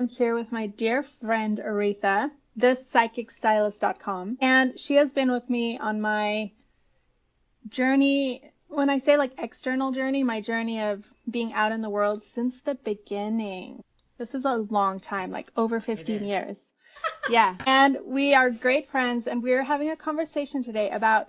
I'm here with my dear friend Auretha, this psychicstylist.com, and she has been with me on my journey. When I say like external journey, my journey of being out in the world since the beginning. This is a long time, like over 15 years. Yeah. And we are great friends, and we're having a conversation today about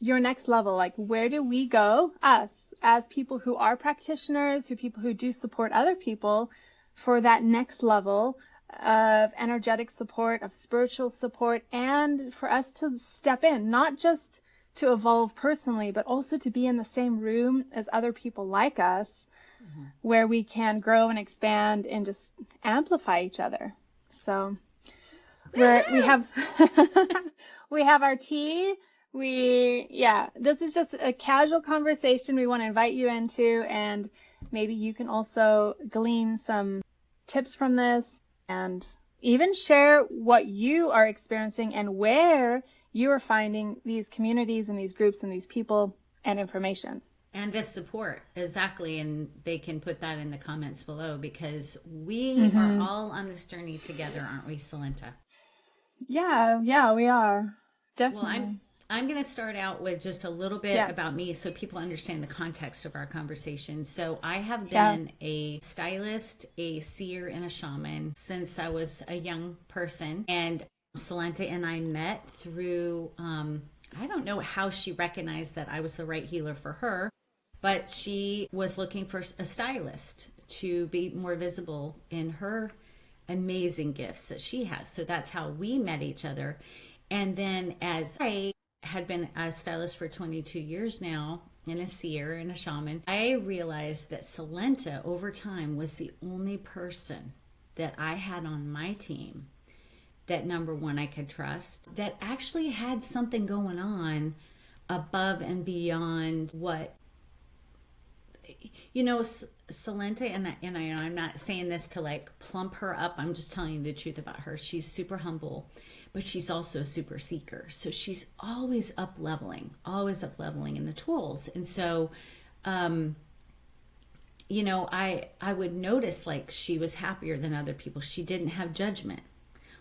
your next level. Like, where do we go, us, as people who are practitioners, people who do support other people, for that next level of energetic support, of spiritual support, and for us to step in, not just to evolve personally, but also to be in the same room as other people like us, where we can grow and expand and just amplify each other. So we have we have our tea. This is just a casual conversation we want to invite you into, and maybe you can also glean some tips from this and even share what you are experiencing and where you are finding these communities and these groups and these people and information. And this support, exactly. And they can put that in the comments below, because we are all on this journey together, aren't we, Salenta? Yeah, we are. Definitely. Well, I'm going to start out with just a little bit about me so people understand the context of our conversation. So I have been a stylist, a seer, and a shaman since I was a young person. And Salenta and I met through, I don't know how she recognized that I was the right healer for her, but she was looking for a stylist to be more visible in her amazing gifts that she has. So that's how we met each other. And then as I had been a stylist for 22 years now, and a seer and a shaman, I realized that Salenta over time was the only person that I had on my team that, number one, I could trust, that actually had something going on above and beyond what, Salenta, and I'm not saying this to like plump her up. I'm just telling you the truth about her. She's super humble, but she's also a super seeker. So she's always up leveling in the tools. And so, I would notice like she was happier than other people. She didn't have judgment,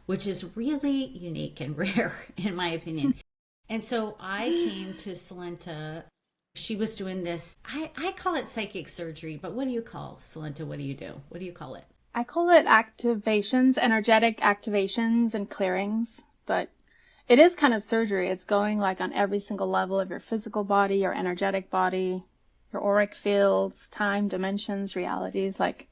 which is really unique and rare in my opinion. And so I came to Salenta. She was doing this, I call it psychic surgery, but what do you call, Salenta? What do you do? What do you call it? I call it activations, energetic activations and clearings, but it is kind of surgery. It's going like on every single level of your physical body, your energetic body, your auric fields, time, dimensions, realities. Like,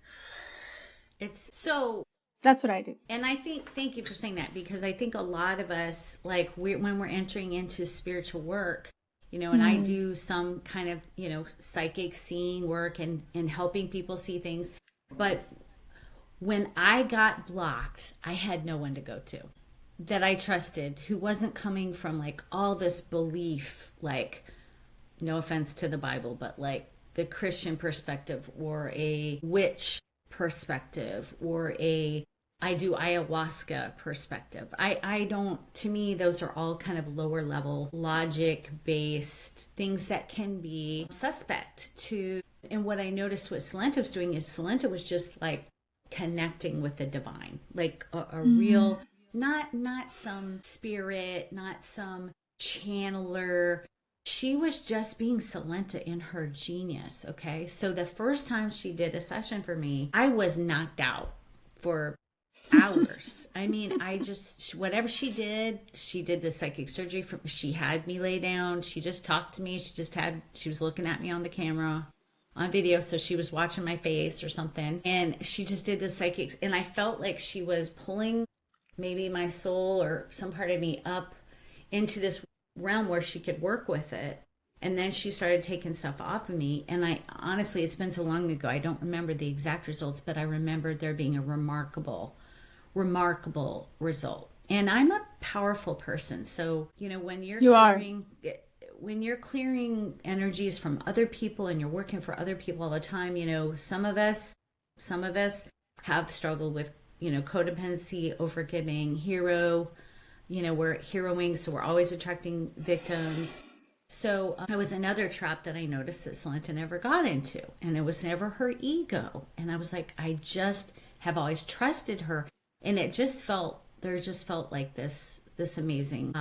it's so... That's what I do. And I think, thank you for saying that, because I think a lot of us, like when we're entering into spiritual work, and I do some kind of, psychic seeing work and helping people see things. But when I got blocked, I had no one to go to that I trusted, who wasn't coming from like all this belief, like, no offense to the Bible, but like the Christian perspective or a witch perspective or I do ayahuasca perspective. I don't, to me, those are all kind of lower level, logic based things that can be suspect to. And what I noticed what Salenta was doing is Salenta was just like connecting with the divine, like a real, not some spirit, not some channeler. She was just being Salenta in her genius. Okay. So the first time she did a session for me, I was knocked out for hours. I mean, whatever she did the psychic surgery. She had me lay down. She just talked to me. She was looking at me on the camera, on video. So she was watching my face or something. And she just did the psychics. And I felt like she was pulling maybe my soul or some part of me up into this realm where she could work with it. And then she started taking stuff off of me. And I honestly, it's been so long ago, I don't remember the exact results, but I remember there being a remarkable result. And I'm a powerful person. So, when you're clearing energies from other people and you're working for other people all the time, some of us have struggled with, codependency, overgiving, we're heroing. So we're always attracting victims. So that was another trap that I noticed that Salenta never got into, and it was never her ego. And I was like, I just have always trusted her. And it just felt, there just felt like this amazing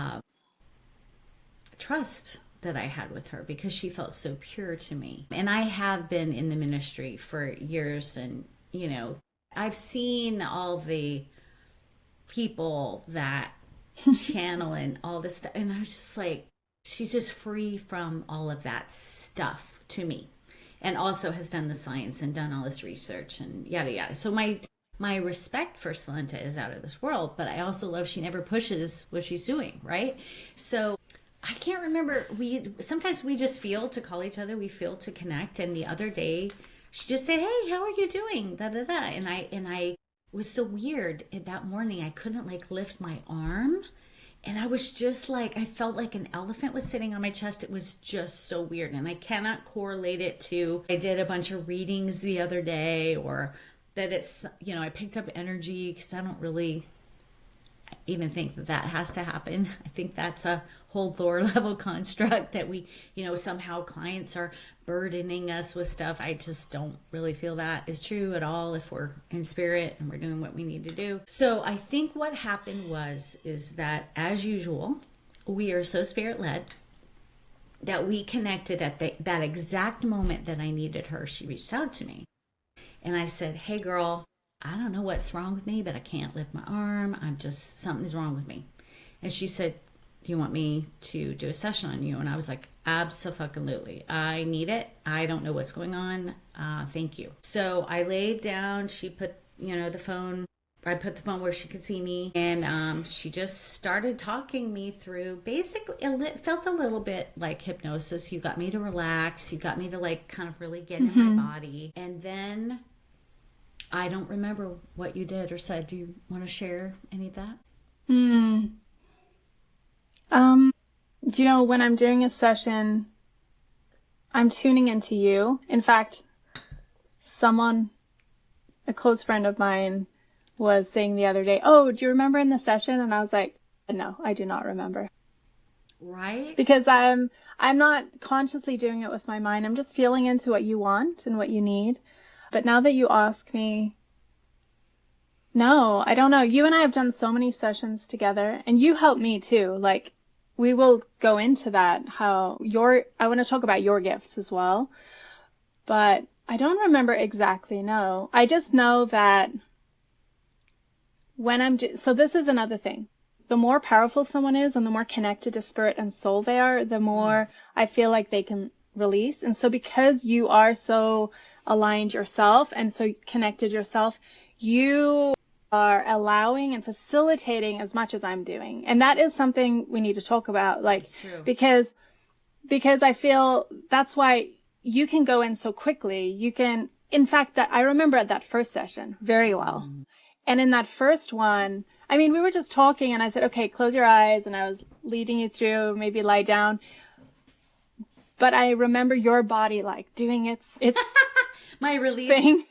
trust that I had with her, because she felt so pure to me. And I have been in the ministry for years, and, you know, I've seen all the people that channel and all this stuff. And I was just like, she's just free from all of that stuff to me. And also has done the science and done all this research and yada yada. So my respect for Salenta is out of this world, but I also love she never pushes what she's doing, right? So I can't remember, sometimes we just feel to call each other, we feel to connect. And the other day she just said, "Hey, how are you doing?" Da da da. And I was so weird that morning. I couldn't like lift my arm. And I was just like, I felt like an elephant was sitting on my chest. It was just so weird. And I cannot correlate it to, I did a bunch of readings the other day, or that it's, you know, I picked up energy, because I don't really even think that that has to happen. I think that's a whole lower level construct that we, you know, somehow clients are burdening us with stuff. I just don't really feel that is true at all if we're in spirit and we're doing what we need to do. So I think what happened is that, as usual, we are so spirit led that we connected at that exact moment that I needed her. She reached out to me and I said, "Hey girl, I don't know what's wrong with me, but I can't lift my arm. Something's wrong with me." And she said, "Do you want me to do a session on you?" And I was like, "Abso-fucking-lutely. I need it. I don't know what's going on. Thank you." So I laid down. She put, you know, I put the phone where she could see me. And she just started talking me through, basically, it felt a little bit like hypnosis. You got me to relax. You got me to like kind of really get in my body. And then I don't remember what you did or said. Do you want to share any of that? You know, when I'm doing a session, I'm tuning into you. In fact, a close friend of mine was saying the other day, "Oh, do you remember in the session?" And I was like, "No, I do not remember." Right? Because I'm not consciously doing it with my mind. I'm just feeling into what you want and what you need. But now that you ask me, no, I don't know. You and I have done so many sessions together, and you help me too. Like, we will go into that, I want to talk about your gifts as well. But I don't remember exactly, no. I just know that so this is another thing. The more powerful someone is and the more connected to spirit and soul they are, the more I feel like they can release. And so because you are so aligned yourself and so connected yourself, you are allowing and facilitating as much as I'm doing. And that is something we need to talk about, like, because I feel that's why you can go in so quickly. You can, in fact, that I remember at that first session very well. And in that first one, I mean, we were just talking and I said, "Okay, close your eyes." And I was leading you through, maybe lie down. But I remember your body like doing its my release thing,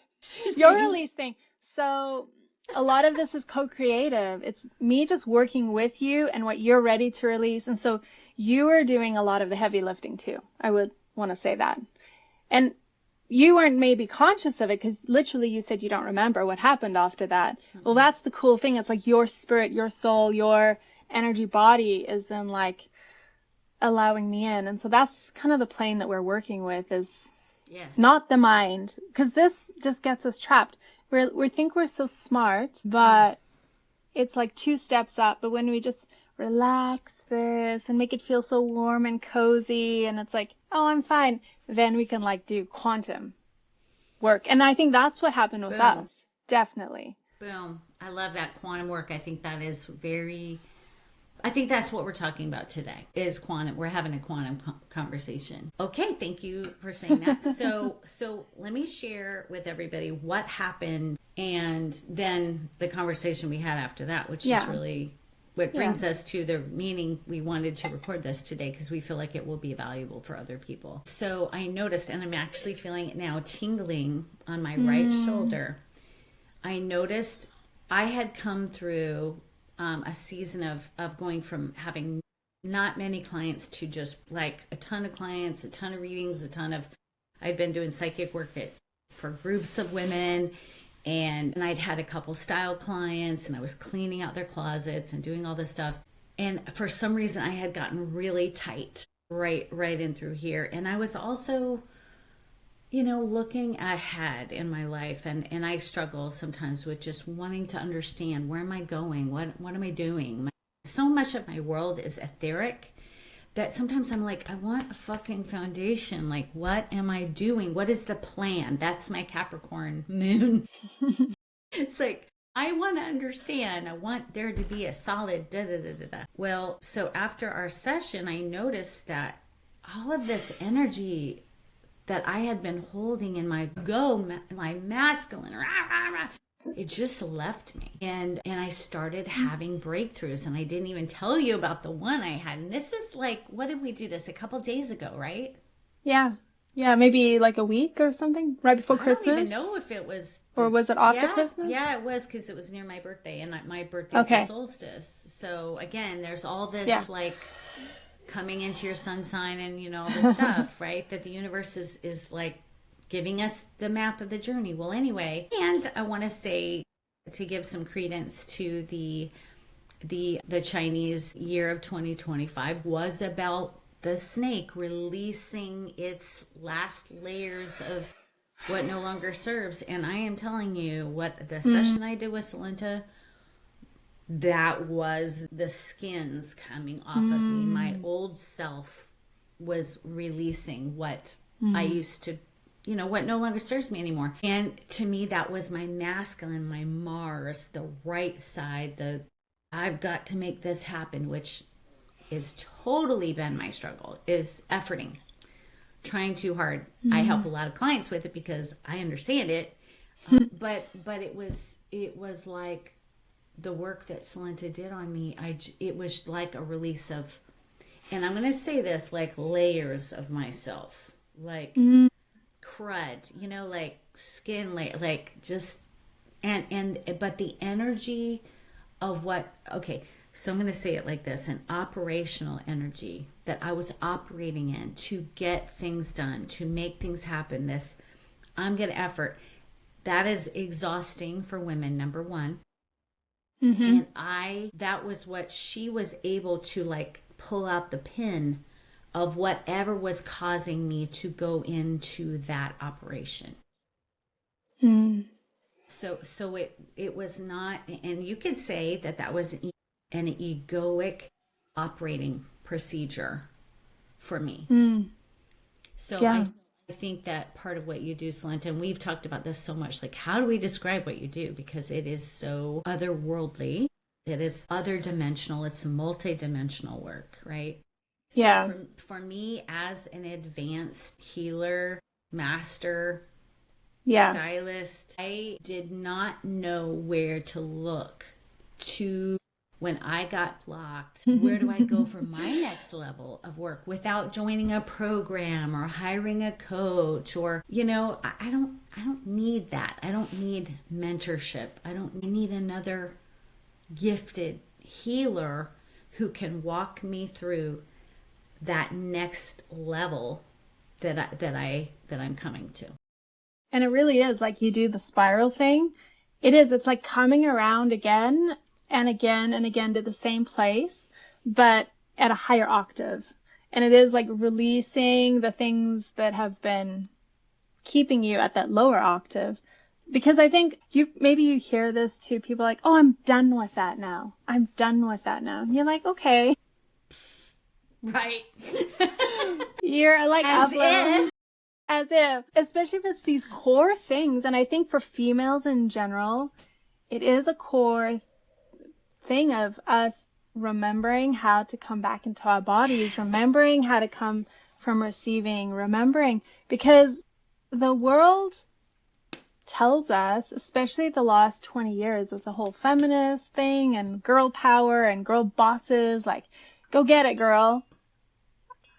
your release thing. So a lot of this is co-creative. It's me just working with you and what you're ready to release. And so you are doing a lot of the heavy lifting too. I would want to say that. And you weren't maybe conscious of it because literally you said you don't remember what happened after that. Well, that's the cool thing. It's like your spirit, your soul, your energy body is then like allowing me in. And so that's kind of the plane that we're working with, is not the mind, because this just gets us trapped. We think we're so smart, but it's like 2 steps up. But when we just relax this and make it feel so warm and cozy, and it's like, "Oh, I'm fine," then we can like do quantum work. And I think that's what happened with us. Definitely. Boom. I love that quantum work. I think that is I think that's what we're talking about today, is quantum. We're having a quantum conversation. Okay, thank you for saying that. So let me share with everybody what happened, and then the conversation we had after that, which is really what brings us to the meaning we wanted to record this today, because we feel like it will be valuable for other people. So I noticed, and I'm actually feeling it now, tingling on my right shoulder. I noticed I had come through a season of going from having not many clients to just like a ton of clients, a ton of readings, I'd been doing psychic work for groups of women. And I'd had a couple style clients, and I was cleaning out their closets and doing all this stuff. And for some reason, I had gotten really tight right in through here. And I was also, looking ahead in my life. And I struggle sometimes with just wanting to understand, where am I going? What am I doing? So much of my world is etheric that sometimes I'm like, I want a fucking foundation. Like, what am I doing? What is the plan? That's my Capricorn moon. It's like, I want to understand. I want there to be a solid da da da da da. Well, so after our session, I noticed that all of this energy that I had been holding in my masculine, rah, rah, rah, it just left me. And I started having breakthroughs, and I didn't even tell you about the one I had. And this is like, what did we do this a couple days ago, right? Yeah. Yeah, maybe like a week or something, right before Christmas. I don't even know if it was... Or was it after Christmas? Yeah, it was, because it was near my birthday, and my birthday's the solstice. So again, there's all this like coming into your sun sign and, all this stuff, right? That the universe is like giving us the map of the journey. Well, anyway, and I want to say, to give some credence to the Chinese year of 2025 was about the snake releasing its last layers of what no longer serves. And I am telling you, what the session I did with Salenta, that was the skins coming off of me. My old self was releasing what I used to, what no longer serves me anymore. And to me, that was my masculine, my Mars, the right side, I've got to make this happen, which is totally been my struggle, is efforting, trying too hard. I help a lot of clients with it because I understand it. But it was like the work that Salenta did on me. It was like a release of, and I'm going to say this, like layers of myself, like crud, like skin layer, like just, but the energy of so I'm going to say it like this, an operational energy that I was operating in to get things done, to make things happen. I'm going to effort. That is exhausting for women, number one. And that was what she was able to like pull out the pin of whatever was causing me to go into that operation. So it was not, and you could say that was an egoic operating procedure for me. So I think that part of what you do, Salenta, and we've talked about this so much, like how do we describe what you do? Because it is so otherworldly. It is other dimensional. It's multidimensional work, right? So for me, as an advanced healer, master, stylist, I did not know where to look to. When I got blocked, where do I go for my next level of work without joining a program or hiring a coach or, I don't need that. I don't need mentorship. I need another gifted healer who can walk me through that next level that I'm coming to. And it really is like you do the spiral thing. It's like coming around again and again and again to the same place, but at a higher octave. And it is like releasing the things that have been keeping you at that lower octave. Because I think you hear this too, people like, oh, I'm done with that now. I'm done with that now. And you're like, okay. Right. You're like, as if, especially if it's these core things. And I think for females in general, it is a core thing of us remembering how to come back into our bodies, remembering how to come from receiving, remembering, because the world tells us, especially the last 20 years with the whole feminist thing and girl power and girl bosses, like, go get it, girl.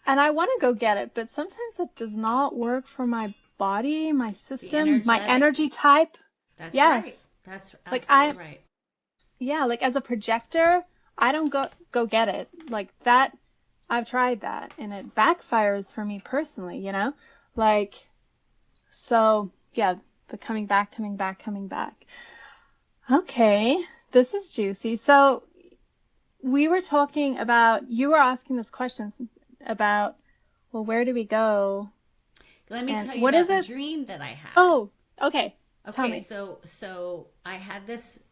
And I want to go get it, but sometimes it does not work for my body, my system, my energy type. That's right. That's absolutely right. Yeah, like as a projector, I don't go get it. Like that, I've tried that and it backfires for me personally, Like, so yeah, the coming back, coming back, coming back. Okay, this is juicy. So we were talking about, you were asking this question about, well, where do we go? Let me And tell you what about is the it? dream that I had. Oh, okay. Tell Okay, me. so I had this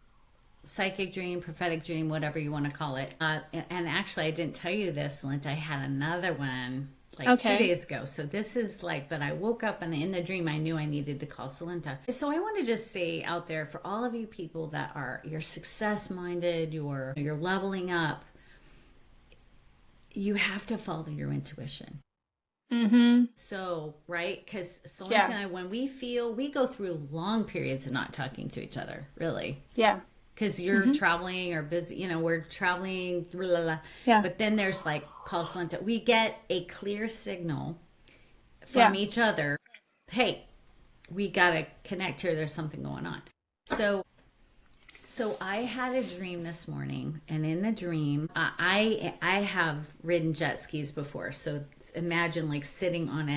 psychic dream, prophetic dream, whatever you want to call it. And actually, I didn't tell you this, Lint. I had another one like Okay. 2 days ago. So this is like, but I woke up and in the dream, I knew I needed to call Salenta. So I want to just say out there for all of you people that are, you're success minded, you're leveling up, you have to follow your intuition. Mm-hmm. So, right? Because Salenta Yeah. and I, when we go through long periods of not talking to each other, really. Yeah. Because you're traveling or busy, we're traveling, blah, blah, blah. Yeah. But then there's like, call Salenta. We get a clear signal from each other. Hey, we got to connect here. There's something going on. So I had a dream this morning, and in the dream, I have ridden jet skis before. So imagine like sitting on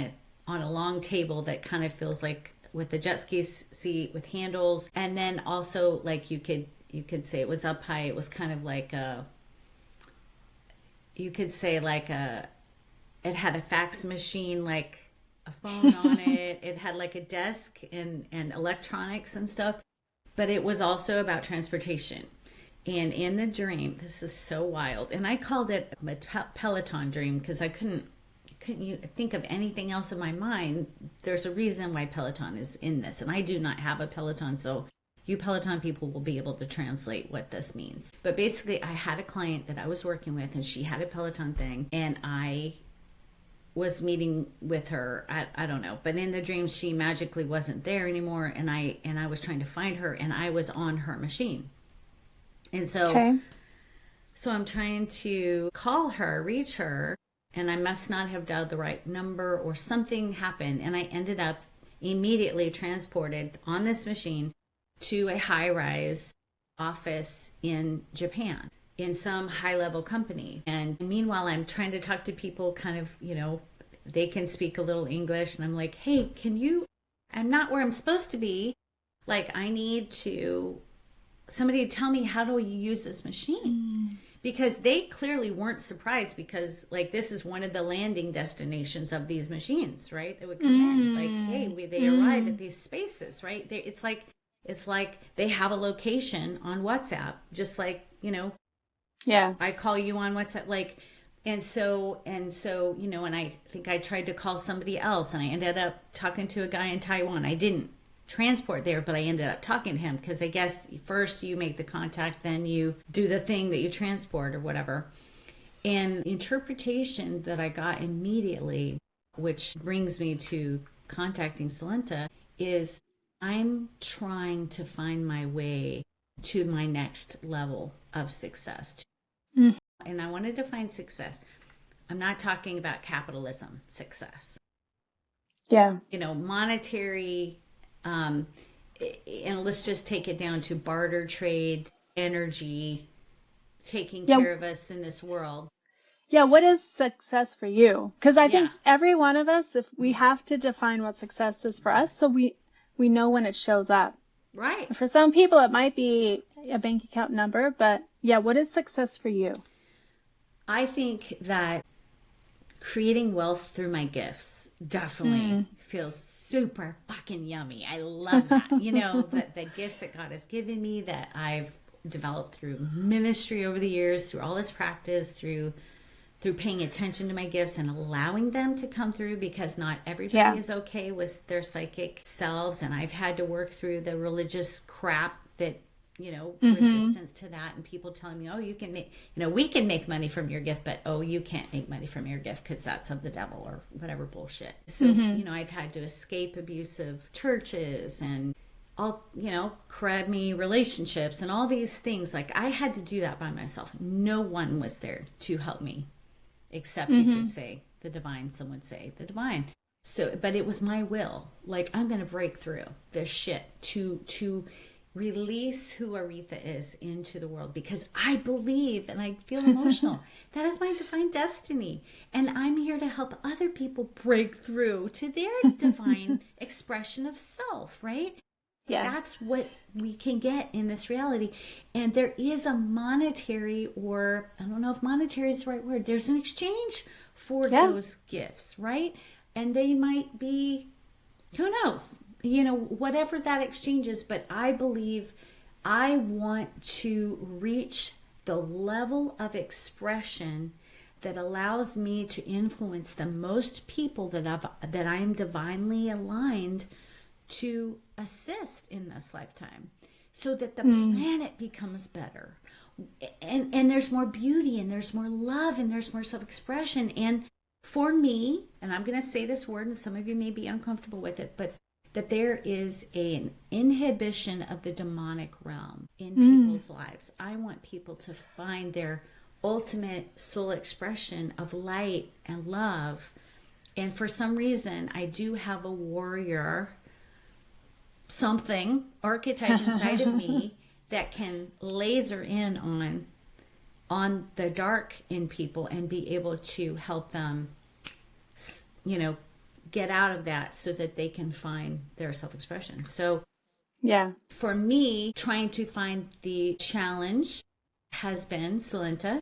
a long table that kind of feels like with the jet ski seat with handles, and then also like you could say it was up high. It was kind of like you could say like it had a fax machine, like a phone on it. It had like a desk and electronics and stuff. But it was also about transportation. And in the dream, this is so wild. And I called it a Peloton dream because I couldn't think of anything else in my mind. There's a reason why Peloton is in this. And I do not have a Peloton, so you Peloton people will be able to translate what this means. But basically, I had a client that I was working with, and she had a Peloton thing, and I was meeting with her. I don't know, but in the dream she magically wasn't there anymore, and I was trying to find her, and I was on her machine. And so I'm trying to call her, reach her, and I must not have dialed the right number or something happened, and I ended up immediately transported on this machine to a high-rise office in Japan, in some high-level company. And meanwhile, I'm trying to talk to people kind of, they can speak a little English. And I'm like, hey, I'm not where I'm supposed to be. Like, I need somebody to tell me, how do you use this machine? Because they clearly weren't surprised, because like this is one of the landing destinations of these machines, right? They would come in like, hey, they arrive at these spaces, right? It's like they have a location on WhatsApp, just like, Yeah. I call you on WhatsApp, like, and so, and I think I tried to call somebody else, and I ended up talking to a guy in Taiwan. I didn't transport there, but I ended up talking to him, because I guess first you make the contact, then you do the thing that you transport or whatever. And the interpretation that I got immediately, which brings me to contacting Salenta, is I'm trying to find my way to my next level of success. And I want to define success. I'm not talking about capitalism success. Yeah. Monetary, and let's just take it down to barter trade, energy, taking care of us in this world. Yeah, what is success for you? Because I think every one of us, if we have to define what success is for us, so we know when it shows up. Right. For some people, it might be a bank account number, but yeah, what is success for you? I think that creating wealth through my gifts definitely feels super fucking yummy. I love that. The gifts that God has given me, that I've developed through ministry over the years, through all this practice, through paying attention to my gifts and allowing them to come through, because not everybody is okay with their psychic selves. And I've had to work through the religious crap that, resistance to that, and people telling me, oh, you can make, we can make money from your gift, but oh, you can't make money from your gift because that's of the devil or whatever bullshit. So, I've had to escape abusive churches and all, crabby relationships and all these things. Like, I had to do that by myself. No one was there to help me, except you could say the divine. Some would say the divine. So, but it was my will. Like, I'm going to break through this shit to release who Auretha is into the world, because I believe, and I feel emotional, that is my divine destiny. And I'm here to help other people break through to their divine expression of self, right? Yeah. That's what we can get in this reality. And there is a monetary, or I don't know if monetary is the right word, there's an exchange for those gifts, right? And they might be, who knows, whatever that exchange is. But I believe I want to reach the level of expression that allows me to influence the most people that I am divinely aligned to assist in this lifetime, so that the planet becomes better, and there's more beauty, and there's more love, and there's more self-expression. And for me, and I'm going to say this word, and some of you may be uncomfortable with it, but that there is an inhibition of the demonic realm in people's lives. I want people to find their ultimate soul expression of light and love. And for some reason, I do have a warrior something archetype inside of me that can laser in on the dark in people and be able to help them, get out of that so that they can find their self-expression. So for me, trying to find the challenge has been, Salenta,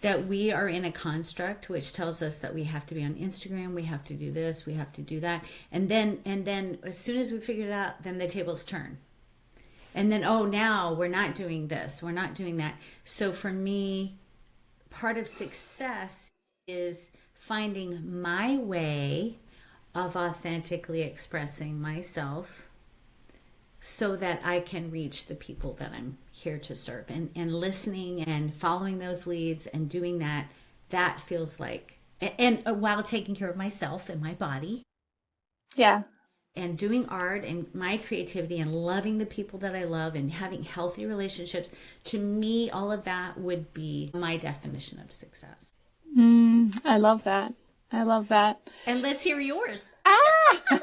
that we are in a construct which tells us that we have to be on Instagram, we have to do this, we have to do that. And then as soon as we figure it out, then the tables turn. And then, now we're not doing this, we're not doing that. So for me, part of success is finding my way of authentically expressing myself so that I can reach the people that I'm here to serve, and listening and following those leads and doing that feels like, and while taking care of myself and my body. Yeah. And doing art and my creativity and loving the people that I love and having healthy relationships. To me, all of that would be my definition of success. I love that. And let's hear yours.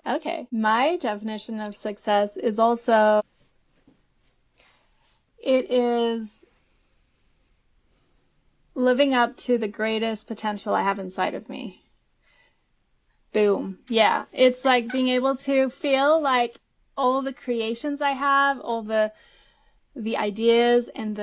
Okay. My definition of success is also, it is living up to the greatest potential I have inside of me. Boom. Yeah. It's like being able to feel like all the creations I have, all the ideas and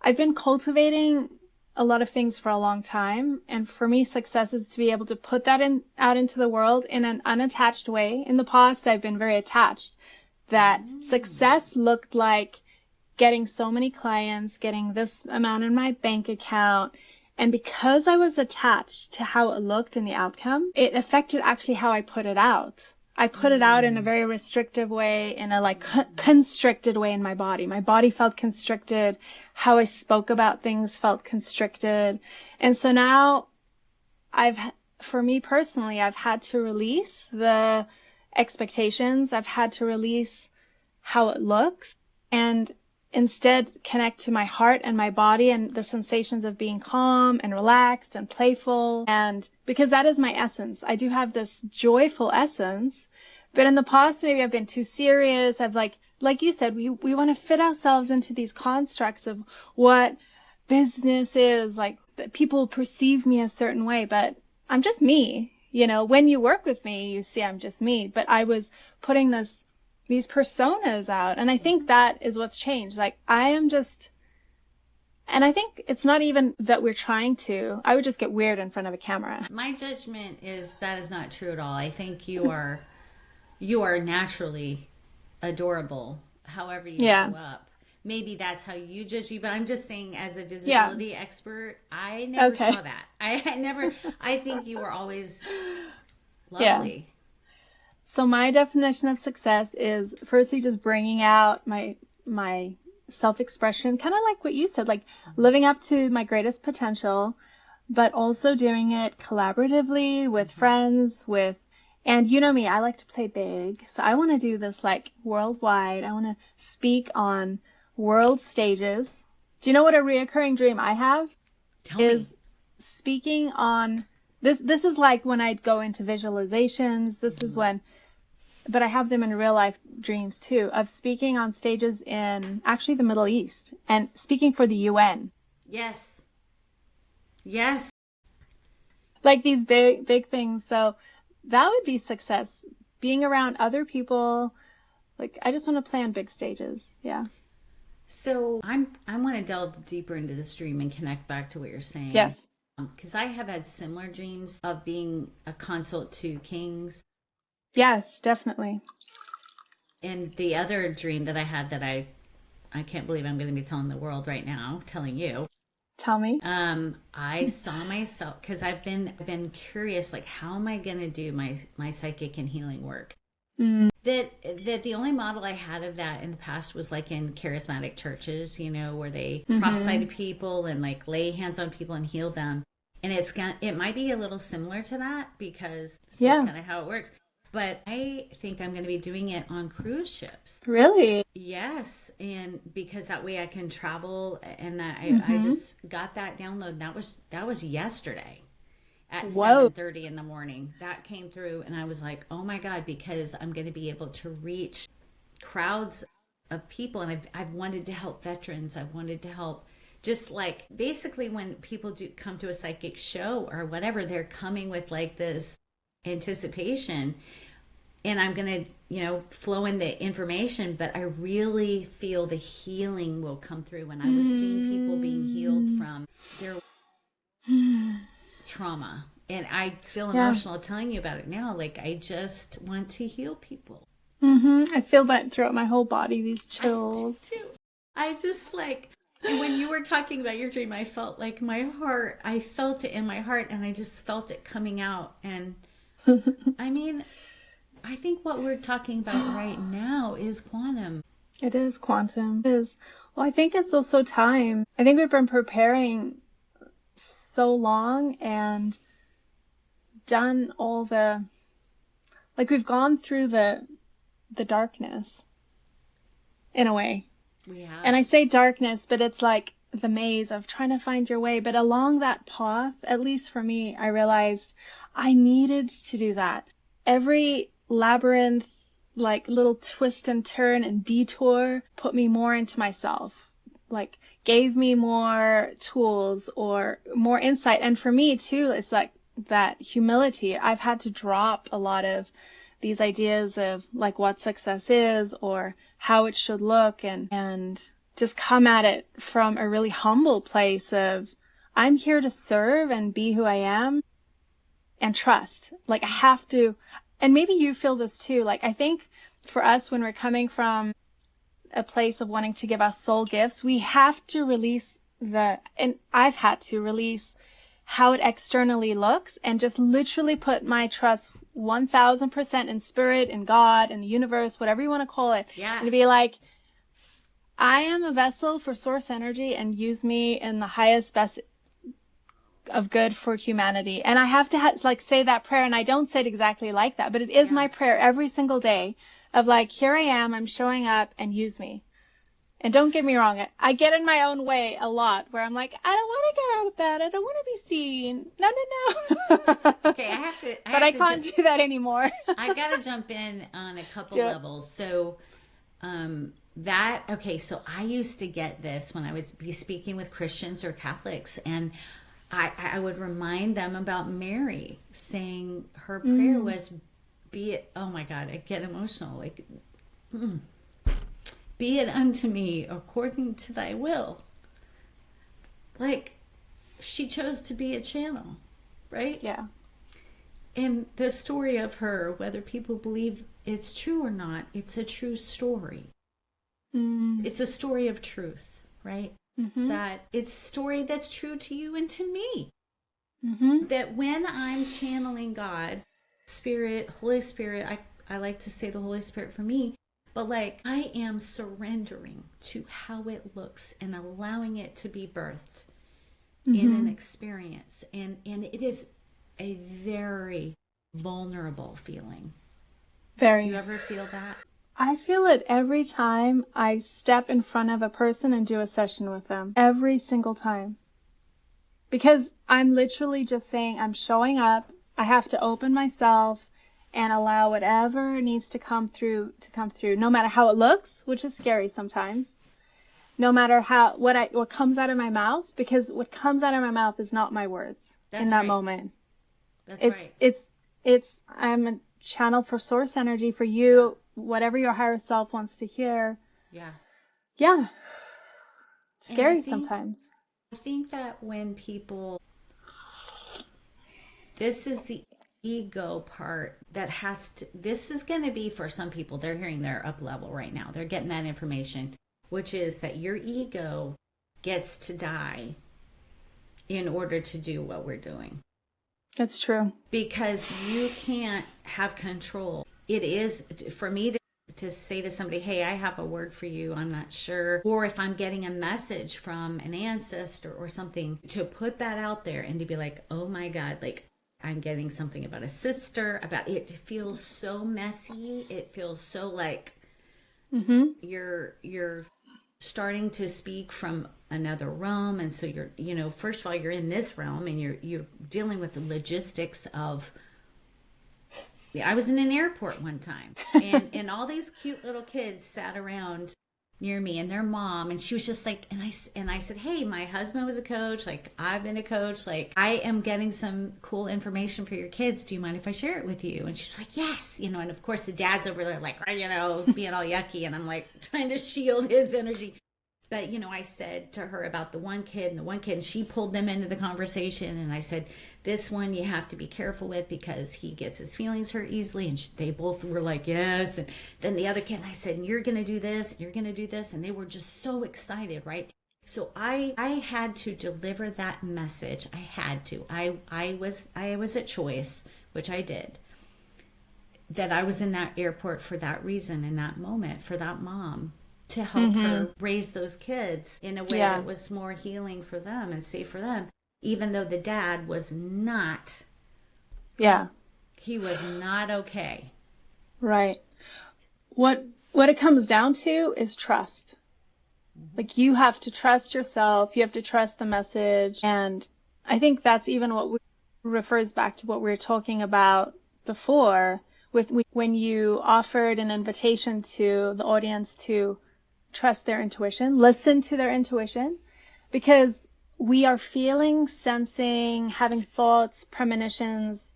I've been cultivating a lot of things for a long time. And for me, success is to be able to put that out into the world in an unattached way. In the past, I've been very attached. That success looked like getting so many clients, getting this amount in my bank account. And because I was attached to how it looked in the outcome, it affected actually how I put it out. I put it out in a very restrictive way, in a constricted way in my body. My body felt constricted. How I spoke about things felt constricted. And so now for me personally, I've had to release the expectations. I've had to release how it looks and instead connect to my heart and my body and the sensations of being calm and relaxed and playful. And because that is my essence. I do have this joyful essence, but in the past, maybe I've been too serious. I've like you said, we want to fit ourselves into these constructs of what business is, like that people perceive me a certain way, but I'm just me. When you work with me, you see I'm just me, but I was putting these personas out. And I think that is what's changed. Like I am just, and I think it's not even that we're trying to, I would just get weird in front of a camera. My judgment is that is not true at all. I think you are naturally adorable, however you show up. Maybe that's how you judge you, but I'm just saying as a visibility expert, I never saw that. I think you were always lovely. Yeah. So my definition of success is firstly just bringing out my self-expression, kind of like what you said, like living up to my greatest potential, but also doing it collaboratively with friends, and you know me, I like to play big. So I want to do this like worldwide. I want to speak on world stages. Do you know what a reoccurring dream I have? Tell me. Speaking on this is like when I'd go into visualizations. This is when, but I have them in real life dreams too, of speaking on stages in actually the Middle East and speaking for the UN. Yes. Like these big things. So that would be success, being around other people. Like, I just want to play on big stages. Yeah. So I want to delve deeper into this dream and connect back to what you're saying. Yes. Because I have had similar dreams of being a consort to kings. Yes, definitely. And the other dream that I had that I can't believe I'm going to be telling the world right now, telling you. Tell me. I saw myself, because I've been curious, like, how am I going to do my psychic and healing work? That the only model I had of that in the past was like in charismatic churches, you know, where they prophesy to people and like lay hands on people and heal them. And it might be a little similar to that, because this is kind of how it works. But I think I'm going to be doing it on cruise ships. Really? Yes. And because that way I can travel. And I just got that download. That was yesterday at 7:30 in the morning. That came through, and I was like, oh my God, because I'm going to be able to reach crowds of people. And I've wanted to help veterans. I've wanted to help, just like, basically when people do come to a psychic show or whatever, they're coming with like this anticipation, and I'm going to, you know, flow in the information, but I really feel the healing will come through when I was seeing people being healed from their trauma. And I feel emotional telling you about it now. Like, I just want to heal people. I feel that throughout my whole body, these chills. I do too. I just like, and when you were talking about your dream, I felt like I felt it in my heart, and I just felt it coming out. And I mean, I think what we're talking about right now is quantum. It is quantum. It is. Well, I think it's also time. I think we've been preparing so long and done all we've gone through the darkness in a way. We have. And I say darkness, but it's like the maze of trying to find your way. But along that path, at least for me, I realized I needed to do that. Every labyrinth, like little twist and turn and detour, put me more into myself, like gave me more tools or more insight. And for me too, it's like that humility. I've had to drop a lot of these ideas of like what success is or how it should look, and just come at it from a really humble place of, I'm here to serve and be who I am and trust. Like, I have to, and maybe you feel this too. Like, I think for us, when we're coming from a place of wanting to give us soul gifts, we have to release and I've had to release how it externally looks and just literally put my trust 1000% in spirit, in God, in the universe, whatever you want to call it. Yeah. And be like, I am a vessel for source energy, and use me in the highest, best of good for humanity. And I have to say that prayer, and I don't say it exactly like that, but it is my prayer every single day of like, here I am, I'm showing up, and use me. And don't get me wrong, I get in my own way a lot where I'm like, I don't want to get out of bed. I don't want to be seen. No. Okay, I can't do that anymore. I've got to jump in on a couple levels. So, so I used to get this when I would be speaking with Christians or Catholics, and I would remind them about Mary saying her prayer was, oh my God, I get emotional. Like, be it unto me according to thy will. Like, she chose to be a channel, right? Yeah. And the story of her, whether people believe it's true or not, it's a true story. It's a story of truth, right? That it's a story that's true to you and to me. That when I'm channeling God, Spirit, Holy Spirit, I like to say the Holy Spirit for me, but like, I am surrendering to how it looks and allowing it to be birthed in an experience. And it is a very vulnerable feeling. Very. Do you ever feel that? I feel it every time I step in front of a person and do a session with them. Every single time. Because I'm literally just saying, I'm showing up. I have to open myself and allow whatever needs to come through, no matter how it looks, which is scary sometimes. No matter what comes out of my mouth, because what comes out of my mouth is not my words in that moment. That's right. I'm channel for source energy for you, whatever your higher self wants to hear. Yeah. Yeah. Scary I sometimes. think that when people, this is the ego part that has to, this is going to be for some people, they're hearing their up level right now. They're getting that information, which is that your ego gets to die in order to do what we're doing. That's true. Because you can't have control. It is, for me to say to somebody, hey, I have a word for you, I'm not sure. Or if I'm getting a message from an ancestor or something, to put that out there and to be like, oh my God, like I'm getting something about a sister, about it feels so messy. It feels so like you're starting to speak from another realm, and so you're, you know, first of all, you're in this realm and you're dealing with the logistics of, I was in an airport one time and all these cute little kids sat around near me and their mom, and she was just like, and I said, hey, my husband was a coach, like I've been a coach, like I am getting some cool information for your kids, do you mind if I share it with you? And she was like, yes, you know. And of course the dad's over there like, you know, being all yucky, and I'm like trying to shield his energy. But, you know, I said to her about the one kid, and she pulled them into the conversation. And I said, this one you have to be careful with because he gets his feelings hurt easily. And they both were like, yes. And then the other kid, and I said, and you're going to do this, and you're going to do this. And they were just so excited, right? So I had to deliver that message. I had to. I was at choice, which I did, that I was in that airport for that reason, in that moment, for that mom, to help her raise those kids in a way that was more healing for them and safe for them, even though the dad was not. Yeah. He was not okay. Right. What it comes down to is trust. Like, you have to trust yourself. You have to trust the message. And I think that's even what refers back to what we were talking about before with when you offered an invitation to the audience to trust their intuition, listen to their intuition, because we are feeling, sensing, having thoughts, premonitions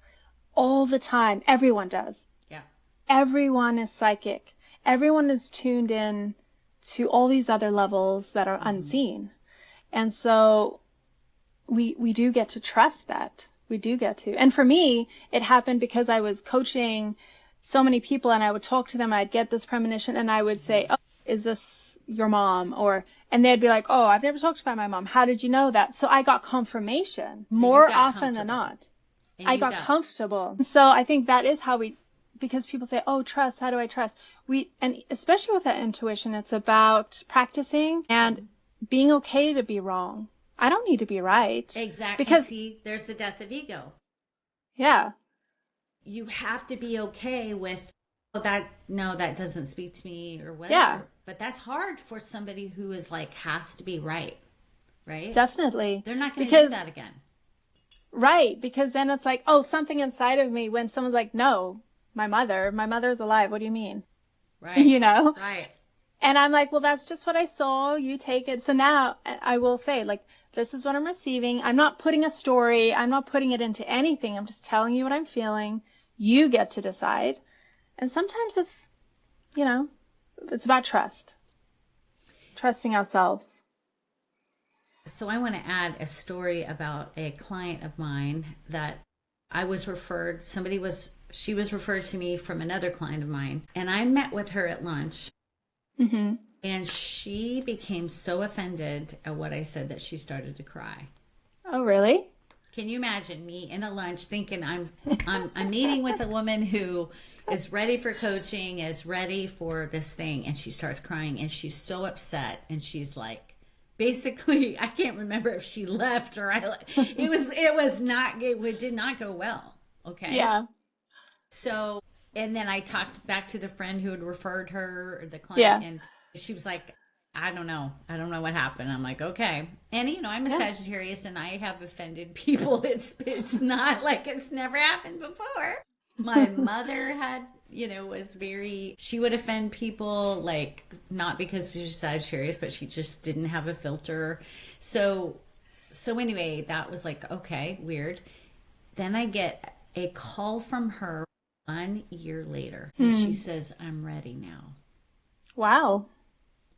all the time. Everyone does. Yeah. Everyone is psychic. Everyone is tuned in to all these other levels that are unseen. And so we do get to trust that. We do get to. And for me, it happened because I was coaching so many people, and I would talk to them. I'd get this premonition and I would say, oh, is this your mom? And they'd be like, oh, I've never talked about my mom. How did you know that? So I got confirmation more often than not. I got comfortable. So I think that is how because people say, oh, trust, how do I trust? And especially with that intuition, it's about practicing and being okay to be wrong. I don't need to be right. Exactly. Because see, there's the death of ego. Yeah. You have to be okay with, oh, that doesn't speak to me or whatever. Yeah. But that's hard for somebody who is like, has to be right. Right? Definitely. They're not going to do that again. Right. Because then it's like, oh, something inside of me, when someone's like, no, my mother's alive. What do you mean? Right. You know? Right. And I'm like, well, that's just what I saw. You take it. So now I will say, like, this is what I'm receiving. I'm not putting a story. I'm not putting it into anything. I'm just telling you what I'm feeling. You get to decide. And sometimes it's, you know, it's about trust. Trusting ourselves. So I want to add a story about a client of mine that I was referred, she was referred to me from another client of mine. And I met with her at lunch. Mm-hmm. And she became so offended at what I said that she started to cry. Oh, really? Can you imagine me in a lunch thinking I'm meeting with a woman who is ready for coaching, is ready for this thing, and she starts crying and she's so upset, and she's like, basically, I can't remember if she left or it did not go well. Okay. Yeah. So, and then I talked back to the friend who had referred her, or the client, and she was like, I don't know what happened. I'm like, okay. And, you know, I'm a Sagittarius and I have offended people. It's not like it's never happened before. My mother had, you know, she would offend people, like, not because she was Sagittarius, but she just didn't have a filter. So anyway, that was like, okay, weird. Then I get a call from her 1 year later. And she says, I'm ready now. Wow.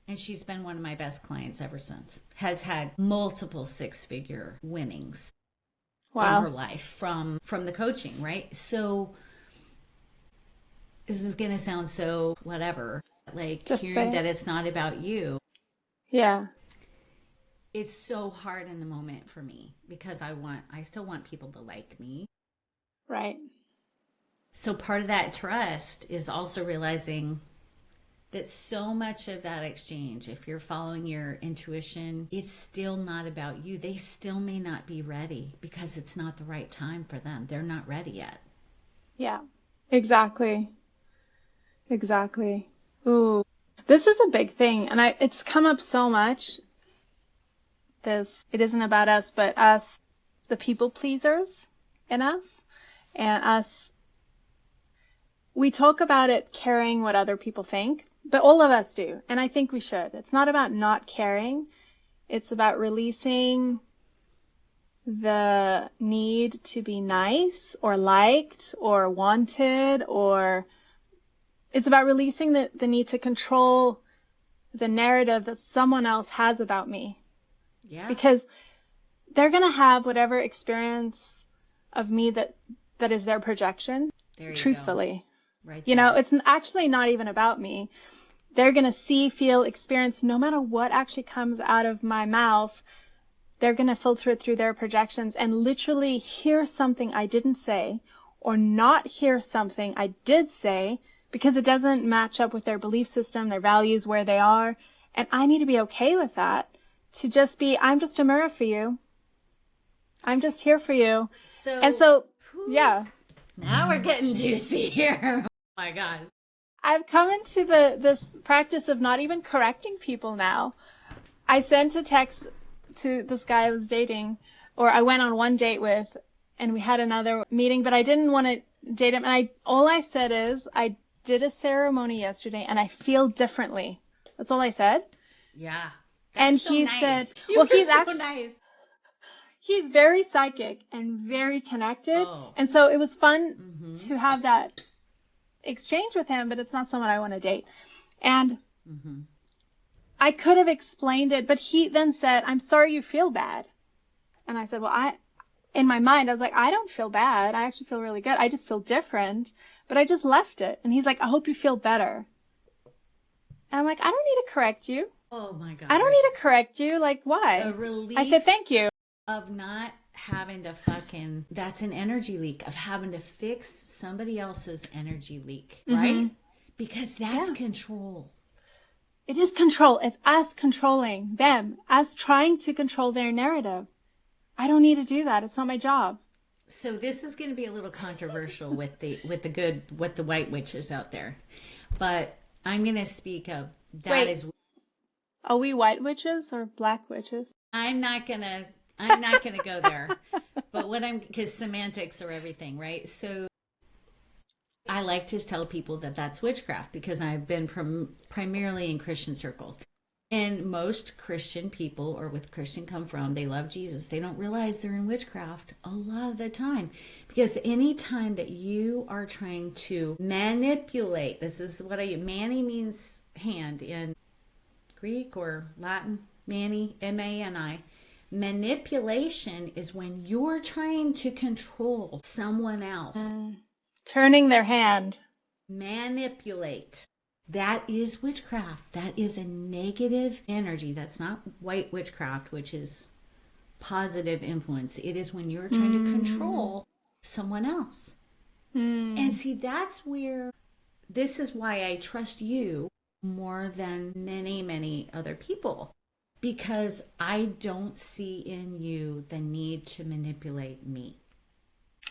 And she's been one of my best clients ever since. Has had multiple 6-figure winnings in her life from the coaching, right? So this is going to sound so whatever, like just hearing that it's not about you. Yeah. It's so hard in the moment for me because I still want people to like me. Right. So part of that trust is also realizing that so much of that exchange, if you're following your intuition, it's still not about you. They still may not be ready because it's not the right time for them. They're not ready yet. Yeah, exactly. Exactly. Ooh, this is a big thing. And it's come up so much. It isn't about us, but us, the people pleasers in us, and us. We talk about it caring what other people think, but all of us do. And I think we should. It's not about not caring. It's about releasing the need to be nice or liked or wanted, or it's about releasing the need to control the narrative that someone else has about me. Yeah. Because they're going to have whatever experience of me that is their projection. There you truthfully. Go. Right. You know, it's actually not even about me. They're going to see, feel, experience, no matter what actually comes out of my mouth, they're going to filter it through their projections and literally hear something I didn't say or not hear something I did say because it doesn't match up with their belief system, their values, where they are. And I need to be okay with that. To just be, I'm just a mirror for you. I'm just here for you. Yeah. Now we're getting juicy here. Oh my God. I've come into this practice of not even correcting people now. I sent a text to this guy I was dating, or I went on one date with, and we had another meeting, but I didn't want to date him. And all I said is, I did a ceremony yesterday and I feel differently. That's all I said. Yeah. And so he nice. said, well, he's so actually nice. He's very psychic and very connected. Oh. And so it was fun to have that exchange with him, but it's not someone I want to date. And I could have explained it, but he then said, I'm sorry you feel bad. And I said, well, in my mind, I was like, I don't feel bad. I actually feel really good. I just feel different, but I just left it. And he's like, I hope you feel better. And I'm like, I don't need to correct you. Oh my God. I don't need to correct you. Like, why? A relief I said, thank you. Of not having to that's an energy leak, of having to fix somebody else's energy leak, right? Because that's control. It is control. It's us controlling them, us trying to control their narrative. I don't need to do that. It's not my job. So this is going to be a little controversial with the white witches out there, but I'm going to speak of that. Wait, are we white witches or black witches? I'm not going to go there, but because semantics are everything, right? So I like to tell people that that's witchcraft because I've been primarily in Christian circles. And most Christian people, or with Christian come from, they love Jesus. They don't realize they're in witchcraft a lot of the time. Because any time that you are trying to manipulate, this is what mani means hand in Greek or Latin, mani, M-A-N-I. Manipulation is when you're trying to control someone else. Turning their hand. Manipulate. That is witchcraft. That is a negative energy. That's not white witchcraft, which is positive influence. It is when you're trying to control someone else. And see, that's where, this is why I trust you more than many, many other people. Because I don't see in you the need to manipulate me.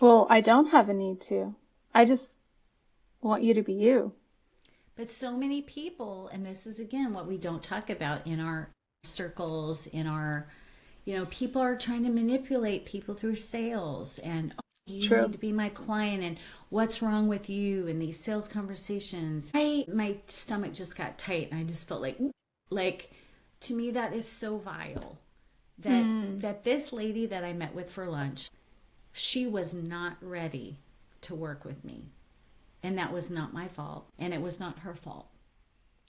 Well, I don't have a need to. I just want you to be you. But so many people, and this is again what we don't talk about in our circles, in our, people are trying to manipulate people through sales and you need to be my client and what's wrong with you in these sales conversations. My stomach just got tight and I just felt like to me that is so vile that this lady that I met with for lunch, she was not ready to work with me. And that was not my fault. And it was not her fault.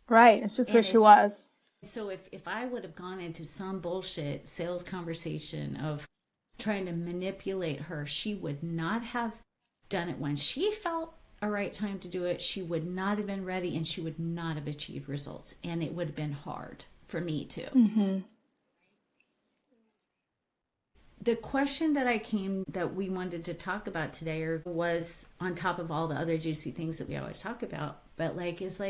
Right. It's just where And she was. So if I would have gone into some bullshit sales conversation of trying to manipulate her, she would not have done it when she felt a right time to do it. She would not have been ready, and she would not have achieved results. And it would have been hard for me too. Mm-hmm. The question that we wanted to talk about today was on top of all the other juicy things that we always talk about, but is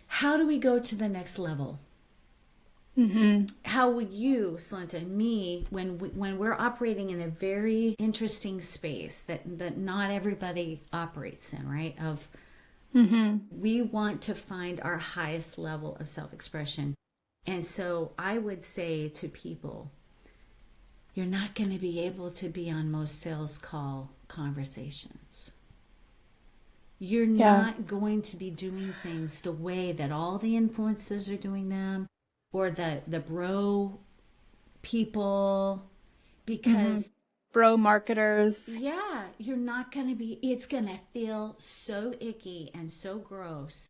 how do we go to the next level? Mm-hmm. How would you, Salenta, and me, when we're operating in a very interesting space that not everybody operates in, right? We want to find our highest level of self-expression. And so I would say to people, you're not going to be able to be on most sales call conversations. You're not going to be doing things the way that all the influencers are doing them, or the bro people, because bro marketers. Yeah, you're not going to be, it's going to feel so icky and so gross,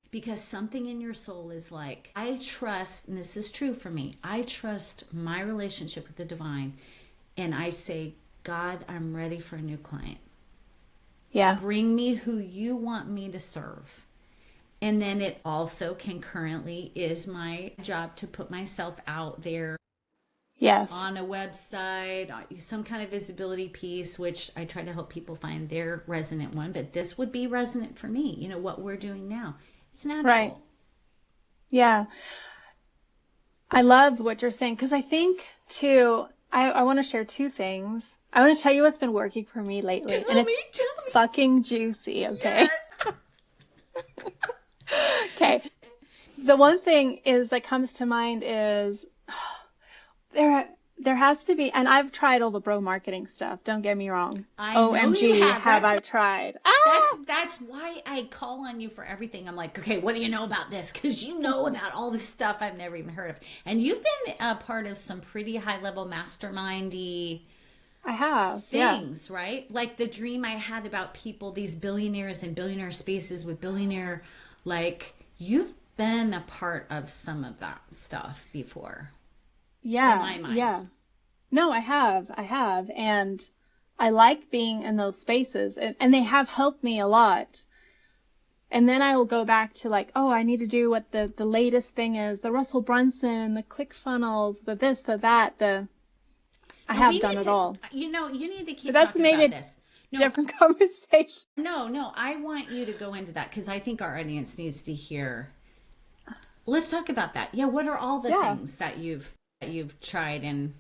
because something in your soul is like, I trust, and this is true for me, I trust my relationship with the divine, and I say, God, I'm ready for a new client. Yeah. Bring me who you want me to serve. And then it also concurrently is my job to put myself out there. Yes. On a website, some kind of visibility piece, which I try to help people find their resonant one. But this would be resonant for me. You know, what we're doing now. It's natural. Right. Yeah. I love what you're saying, because I think, too, I want to share two things. I want to tell you what's been working for me lately. Tell me. Fucking juicy, okay? Yes. Okay. The one thing that comes to mind is there has to be, and I've tried all the bro marketing stuff. Don't get me wrong. OMG, have I tried? That's why I call on you for everything. I'm like, okay, what do you know about this? Because you know about all this stuff I've never even heard of, and you've been a part of some pretty high level mastermindy. I have things, right? Like the dream I had about people, these billionaires and billionaire spaces with billionaire, you've been a part of some of that stuff before. Yeah. In my mind. Yeah. No, I have. And I like being in those spaces, and they have helped me a lot. And then I will go back to I need to do what the latest thing is, the Russell Brunson, the ClickFunnels, the this, the that, I have done it all. You need to keep talking about this. No, different conversation. No, I want you to go into that, because I think our audience needs to hear. Let's talk about that. Yeah, what are all the things that you've tried? And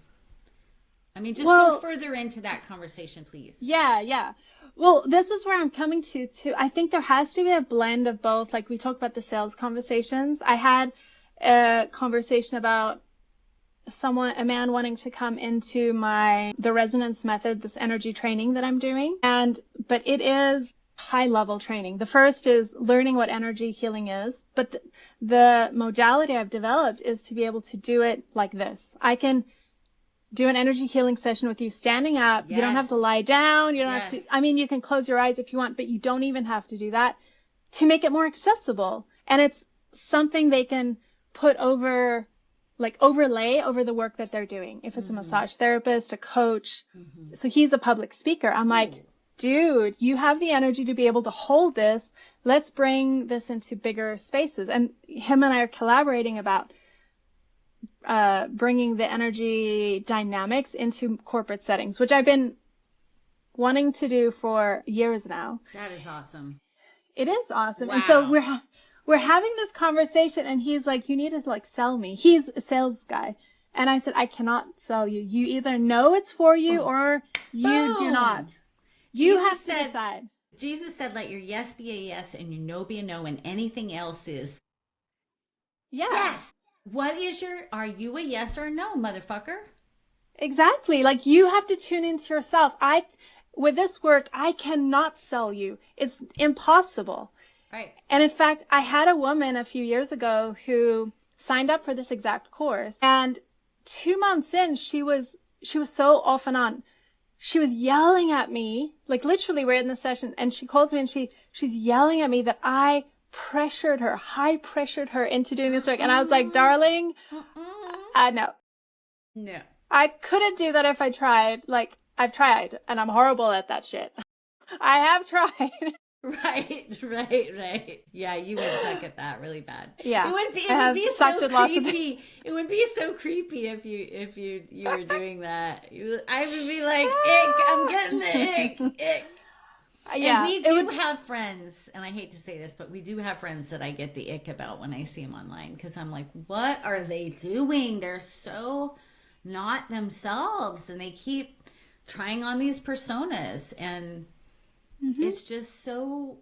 I mean, just go further into that conversation, please. Yeah. Well, this is where I'm coming to too. I think there has to be a blend of both. Like we talked about the sales conversations. I had a conversation about a man wanting to come into the resonance method, this energy training that I'm doing. But it is high level training. The first is learning what energy healing is. But the modality I've developed is to be able to do it like this. I can do an energy healing session with you standing up. Yes. You don't have to lie down. You don't have to, you can close your eyes if you want, but you don't even have to do that, to make it more accessible. And it's something they can put overlay over the work that they're doing. If it's a massage therapist, a coach. So he's a public speaker. I'm like, dude, you have the energy to be able to hold this. Let's bring this into bigger spaces. And him and I are collaborating about bringing the energy dynamics into corporate settings, which I've been wanting to do for years now. That is awesome. It is awesome. Wow. And so we're having this conversation, and he's like, you need to sell me. He's a sales guy. And I said, I cannot sell you. You either know it's for you or you do not. You have to decide. Jesus said, let your yes be a yes and your no be a no, and anything else is yes. What is are you a yes or a no, motherfucker? Exactly. You have to tune into yourself. With this work, I cannot sell you. It's impossible. Right. And in fact, I had a woman a few years ago who signed up for this exact course. And 2 months in, she was so off and on. she was yelling at me, like literally we're in the session, and she calls me and she's yelling at me that I high pressured her into doing this work. And I was like, darling, no. No. I couldn't do that if I tried. Like, I've tried, and I'm horrible at that shit. I have tried. Right. Yeah, you would suck at that really bad. Yeah. It would be so creepy. It would be so creepy if you were doing that. I would be like, ick, I'm getting the ick. Yeah. And we do have friends, and I hate to say this, but we do have friends that I get the ick about when I see them online, because I'm like, what are they doing? They're so not themselves, and they keep trying on these personas, and it's just so.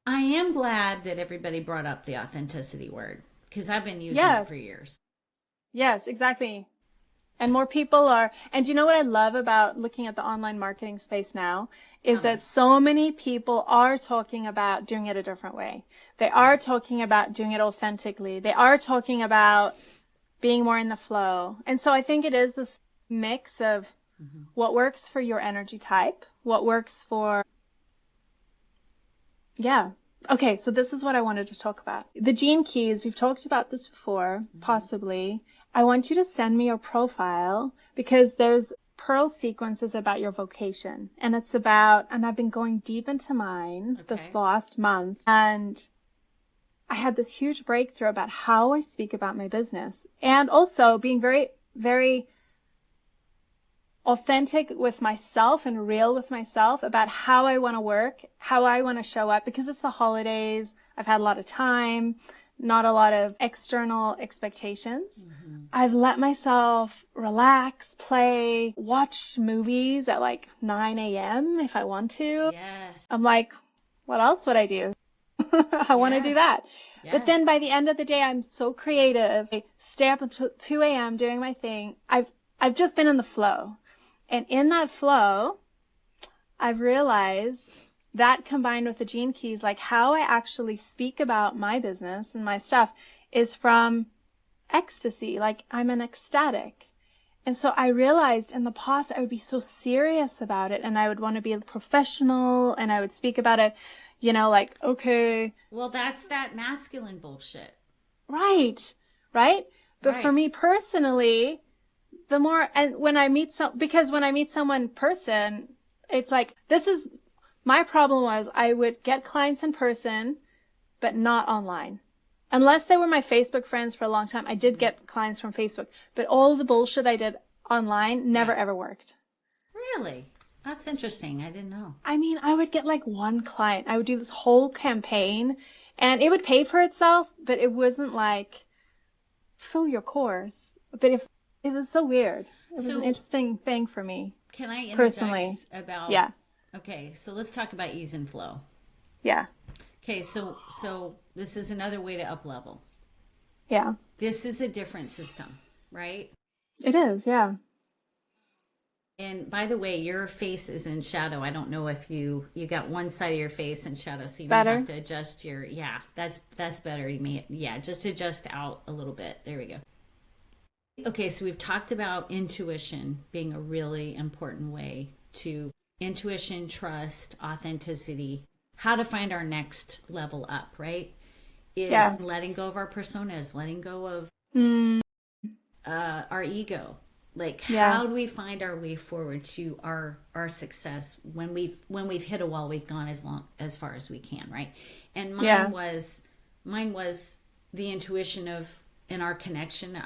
I am glad that everybody brought up the authenticity word, because I've been using it for years. Yes, exactly. And more people are, and you know what I love about looking at the online marketing space now is that so many people are talking about doing it a different way. They are talking about doing it authentically. They are talking about being more in the flow. And so I think it is this mix of what works for your energy type, what works for, Okay, so this is what I wanted to talk about. The gene keys, we've talked about this before, possibly. I want you to send me your profile, because there's pearl sequences about your vocation. And it's about, and I've been going deep into mine this last month. And I had this huge breakthrough about how I speak about my business. And also being very, very authentic with myself and real with myself about how I want to work, how I want to show up, because it's the holidays. I've had a lot of time, not a lot of external expectations. I've let myself relax, play, watch movies at like 9 a.m. if I want to. Yes. I'm like, what else would I do? I want to do that. But then by the end of the day, I'm so creative. I stay up until 2 a.m. doing my thing. I've just been in the flow. And in that flow, I've realized that combined with the gene keys, like how I actually speak about my business and my stuff is from ecstasy. Like I'm an ecstatic. And so I realized in the past I would be so serious about it, and I would want to be a professional, and I would speak about it, like, okay. Well, that's that masculine bullshit. Right. But for me personally, the more, and when I meet when I meet someone in person, it's like, my problem was I would get clients in person, but not online. Unless they were my Facebook friends for a long time, I did get clients from Facebook, but all the bullshit I did online never ever worked. Really? That's interesting. I didn't know. I mean, I would get like one client. I would do this whole campaign and it would pay for itself, but it wasn't like fill your course. But it was so weird. It was an interesting thing for me. Can I interject personally about? Yeah. Okay, so let's talk about ease and flow. Yeah. Okay, so this is another way to up level. Yeah. This is a different system, right? It is, yeah. And by the way, your face is in shadow. I don't know if you got one side of your face in shadow, so you might have to adjust your, that's better. You may, just adjust out a little bit. There we go. Okay, so we've talked about intuition being a really important way to intuition, trust, authenticity, how to find our next level up, right? Is letting go of our personas, letting go of our ego. Like, how do we find our way forward to our success when we've hit a wall, we've gone as far as we can, right? And mine was the intuition of, in our connection,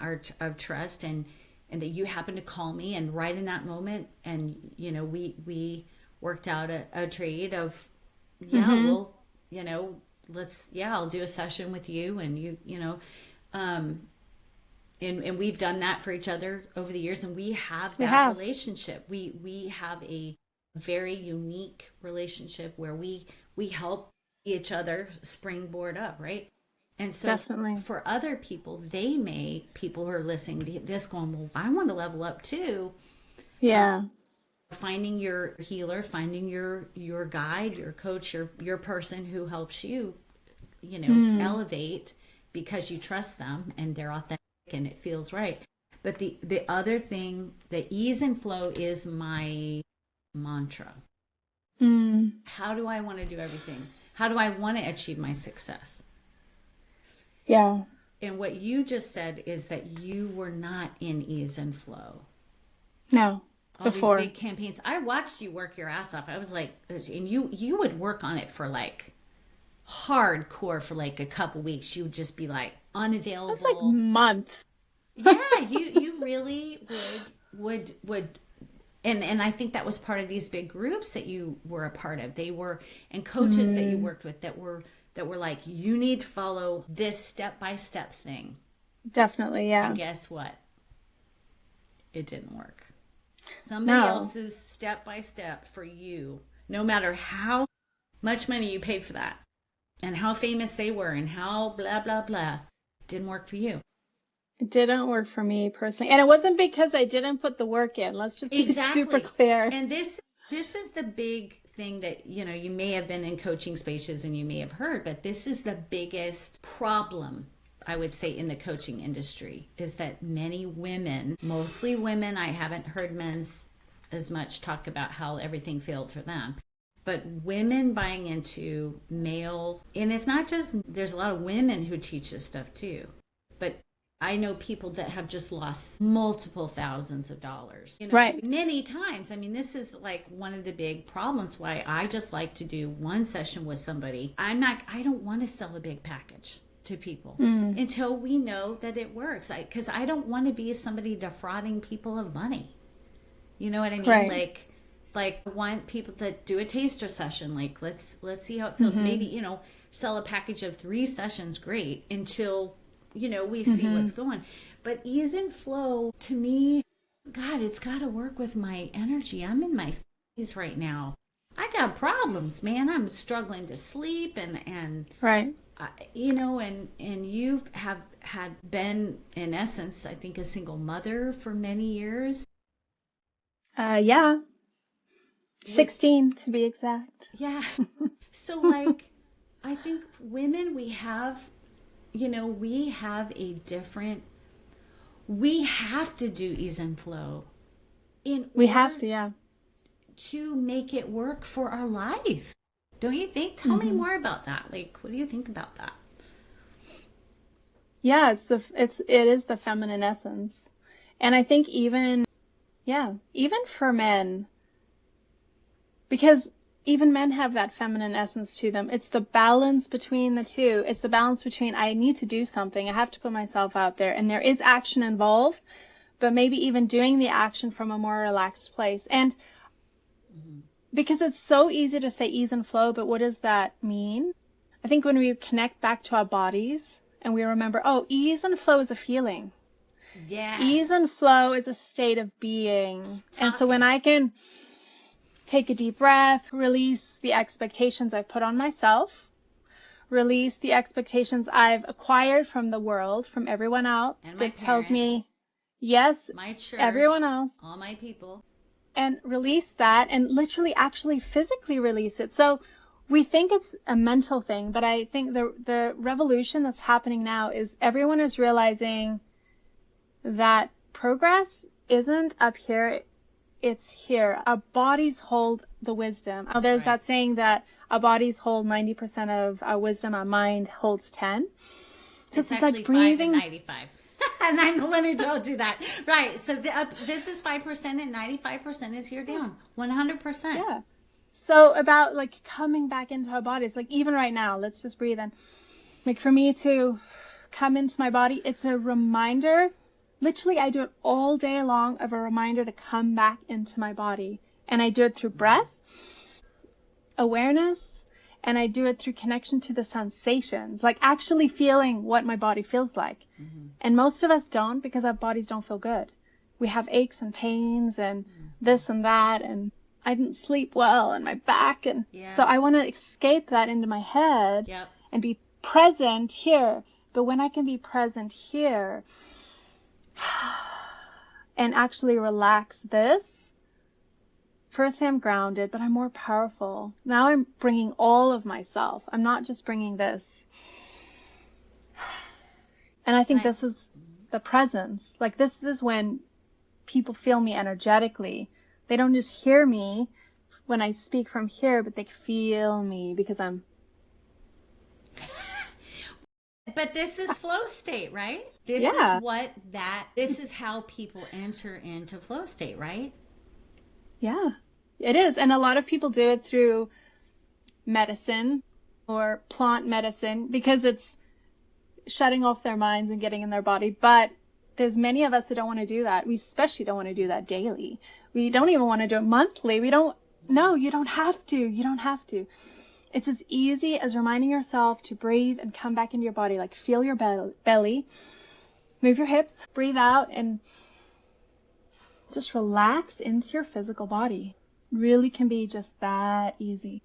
of trust, and that you happened to call me, and right in that moment, and we worked out a trade of well, let's I'll do a session with you, and and we've done that for each other over the years, and we have that relationship. We have a very unique relationship where we help each other springboard up, right? And so for other people, people who are listening to this going, well, I want to level up too. Yeah. Finding your healer, finding your guide, your coach, your person who helps you, elevate because you trust them and they're authentic and it feels right. But the other thing, the ease and flow is my mantra. How do I want to do everything? How do I want to achieve my success? Yeah. And what you just said is that you were not in ease and flow. No. All Before. these big campaigns. I watched you work your ass off. I was like, and you would work on it for like hardcore for like a couple weeks. You would just be like unavailable. That's like months. Yeah, you really would and I think that was part of these big groups that you were a part of. They were, and coaches that you worked with that were like, you need to follow this step-by-step thing. Definitely, yeah. And guess what? It didn't work. Somebody else's step-by-step for you, no matter how much money you paid for that and how famous they were and how blah, blah, blah, didn't work for you. It didn't work for me personally. And it wasn't because I didn't put the work in. Let's just be super clear. And this is the big thing that, you know, you may have been in coaching spaces and you may have heard, but this is the biggest problem, I would say, in the coaching industry, is that many women, mostly women, I haven't heard men's as much talk about how everything failed for them, but women buying into male, and it's not just, there's a lot of women who teach this stuff too, but I know people that have just lost multiple thousands of dollars, you know, right, many times. I mean, this is like one of the big problems why I just like to do one session with somebody. I don't want to sell a big package to people until we know that it works. Because I don't want to be somebody defrauding people of money. You know what I mean? Right. Like I want people to do a taster session. Like, let's see how it feels. Maybe, you know, sell a package of 3 sessions, great, until, you know, we see what's going. But ease and flow, to me, God, it's got to work with my energy. I'm in my 50s right now. I got problems, man. I'm struggling to sleep and right. You know, and you have had been, in essence, I think, a single mother for many years. Yeah. 16 to be exact. Yeah. So, like, I think women, we have, you know, we have a different, we have to do ease and flow we have to, yeah, to make it work for our life. Don't you think? Tell me more about that. Like, what do you think about that? Yeah, it is the feminine essence. And I think even for men, because even men have that feminine essence to them. It's the balance between the two. It's the balance between, I need to do something. I have to put myself out there, and there is action involved, but maybe even doing the action from a more relaxed place. And because it's so easy to say ease and flow, but what does that mean? I think when we connect back to our bodies and we remember, oh, ease and flow is a feeling. Yes. Ease and flow is a state of being. And so when I can take a deep breath, release the expectations I've put on myself, release the expectations I've acquired from the world, from everyone else that tells me, yes, my church, everyone else, all my people, and release that and literally actually physically release it. So we think it's a mental thing, but I think the revolution that's happening now is everyone is realizing that progress isn't up here, it's here. Our bodies hold the wisdom. There's that saying that our bodies hold 90% of our wisdom, our mind holds 10. So it's actually like breathing. 5 and 95. And I'm the one who told you that. Right. So this is 5% and 95% is here down. 100%. Yeah. So about like coming back into our bodies, like even right now, let's just breathe in. Like for me to come into my body, it's a reminder. Literally, I do it all day long of a reminder to come back into my body. And I do it through breath, awareness, and I do it through connection to the sensations, like actually feeling what my body feels like. And most of us don't, because our bodies don't feel good. We have aches and pains and this and that, and I didn't sleep well and my back. And so I want to escape that into my head and be present here. But when I can be present here and actually relax this, first I'm grounded, but I'm more powerful. Now I'm bringing all of myself. I'm not just bringing this. And I think this is the presence. Like, this is when people feel me energetically. They don't just hear me when I speak from here, but they feel me because I'm. But this is flow state, right? This Yeah. this is how people enter into flow state, right? Yeah, it is. And a lot of people do it through medicine or plant medicine because it's shutting off their minds and getting in their body. But there's many of us that don't want to do that. We especially don't want to do that daily. We don't even want to do it monthly. No, you don't have to. You don't have to. It's as easy as reminding yourself to breathe and come back into your body. Like, feel your belly, move your hips, breathe out, and just relax into your physical body. Really can be just that easy.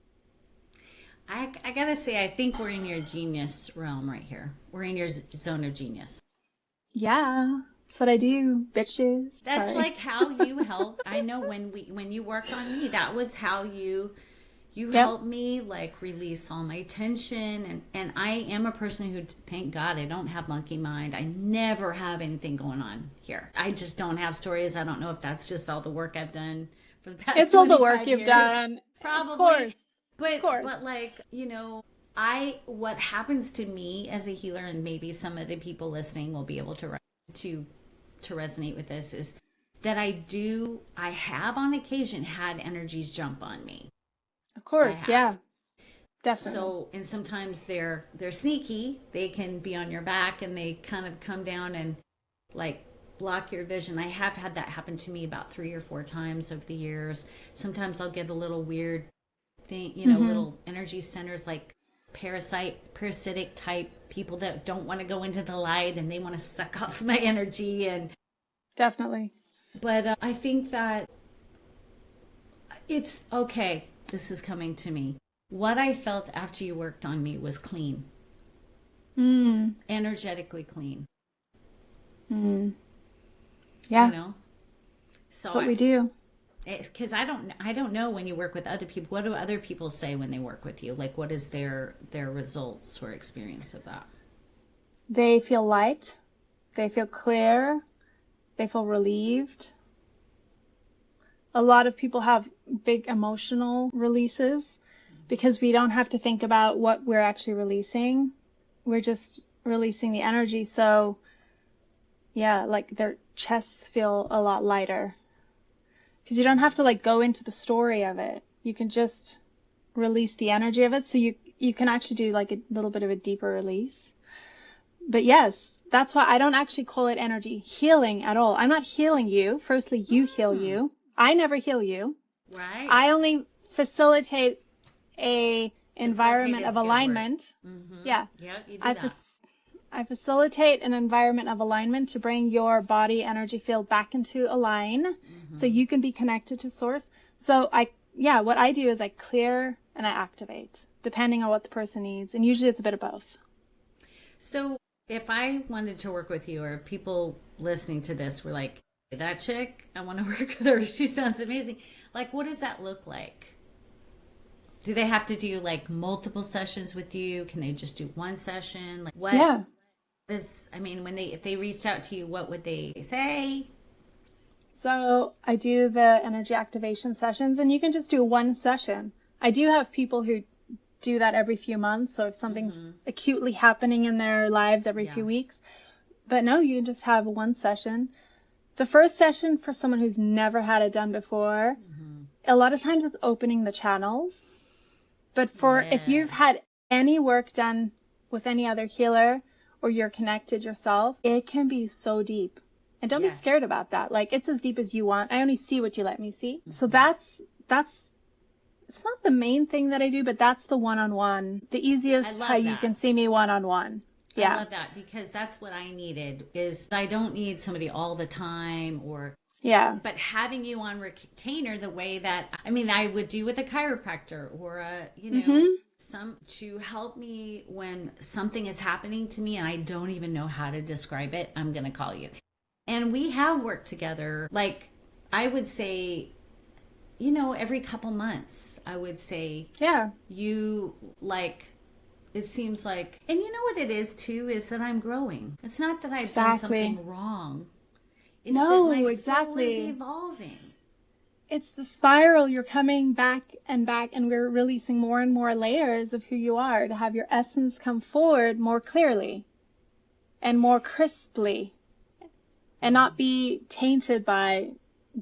I gotta say, I think we're in your genius realm right here. We're in your zone of genius. Yeah, that's what I do, bitches. That's Sorry. like how you help. I know when you worked on me, that was how you Yep. helped me like release all my tension. And I am a person who, thank God, I don't have monkey mind. I never have anything going on here. I just don't have stories. I don't know if that's just all the work I've done for the past. It's all the work 25 you've years. done. Probably. Of course. But Of course. but like, what happens to me as a healer, and maybe some of the people listening will be able to resonate with this, is that I have on occasion had energies jump on me. Of course, yeah. Definitely. So, and sometimes they're sneaky. They can be on your back and they kind of come down and like block your vision. I have had that happen to me about 3 or 4 times over the years. Sometimes I'll get a little weird thing, little energy centers, like parasitic type people that don't want to go into the light and they want to suck off my energy. And definitely. but I think that it's okay. This is coming to me. What I felt after you worked on me was clean. Energetically clean. Yeah. So that's what we do. Because I don't know when you work with other people. What do other people say when they work with you? Like, what is their results or experience of that? They feel light. They feel clear. They feel relieved. A lot of people have big emotional releases because we don't have to think about what we're actually releasing. We're just releasing the energy. So, yeah, like their chests feel a lot lighter. Because you don't have to like go into the story of it. You can just release the energy of it. So you can actually do like a little bit of a deeper release. But yes, that's why I don't actually call it energy healing at all. I'm not healing you. Firstly, you heal you. I never heal you. Right. I only facilitate a environment of alignment. Yeah. Yep, you do that. I facilitate an environment of alignment to bring your body energy field back into align so you can be connected to source. So what I do is I clear and I activate depending on what the person needs. And usually it's a bit of both. So if I wanted to work with you, or people listening to this were like, that chick, I want to work with her. She sounds amazing. Like, what does that look like? Do they have to do like multiple sessions with you? Can they just do one session? Like, what? Yeah. If they reached out to you, what would they say? So I do the energy activation sessions, and you can just do one session. I do have people who do that every few months. So if something's acutely happening in their lives every few weeks, but no, you can just have one session. The first session for someone who's never had it done before, a lot of times it's opening the channels. But if you've had any work done with any other healer or you're connected yourself, it can be so deep. And don't be scared about that. Like, it's as deep as you want. I only see what you let me see. So that's it's not the main thing that I do, but that's the one-on-one. The easiest how you can see me one-on-one. Yeah. I love that, because that's what I needed. Is I don't need somebody all the time, but having you on retainer the way that I would do with a chiropractor or some to help me when something is happening to me and I don't even know how to describe it. I'm going to call you. And we have worked together, like I would say, every couple months. I would say, you like it seems like, and you know what it is too, is that I'm growing. It's not that I've done Exactly. something wrong. It's No, that my exactly. soul is evolving. It's the spiral. You're coming back, and we're releasing more and more layers of who you are to have your essence come forward more clearly and more crisply and not be tainted by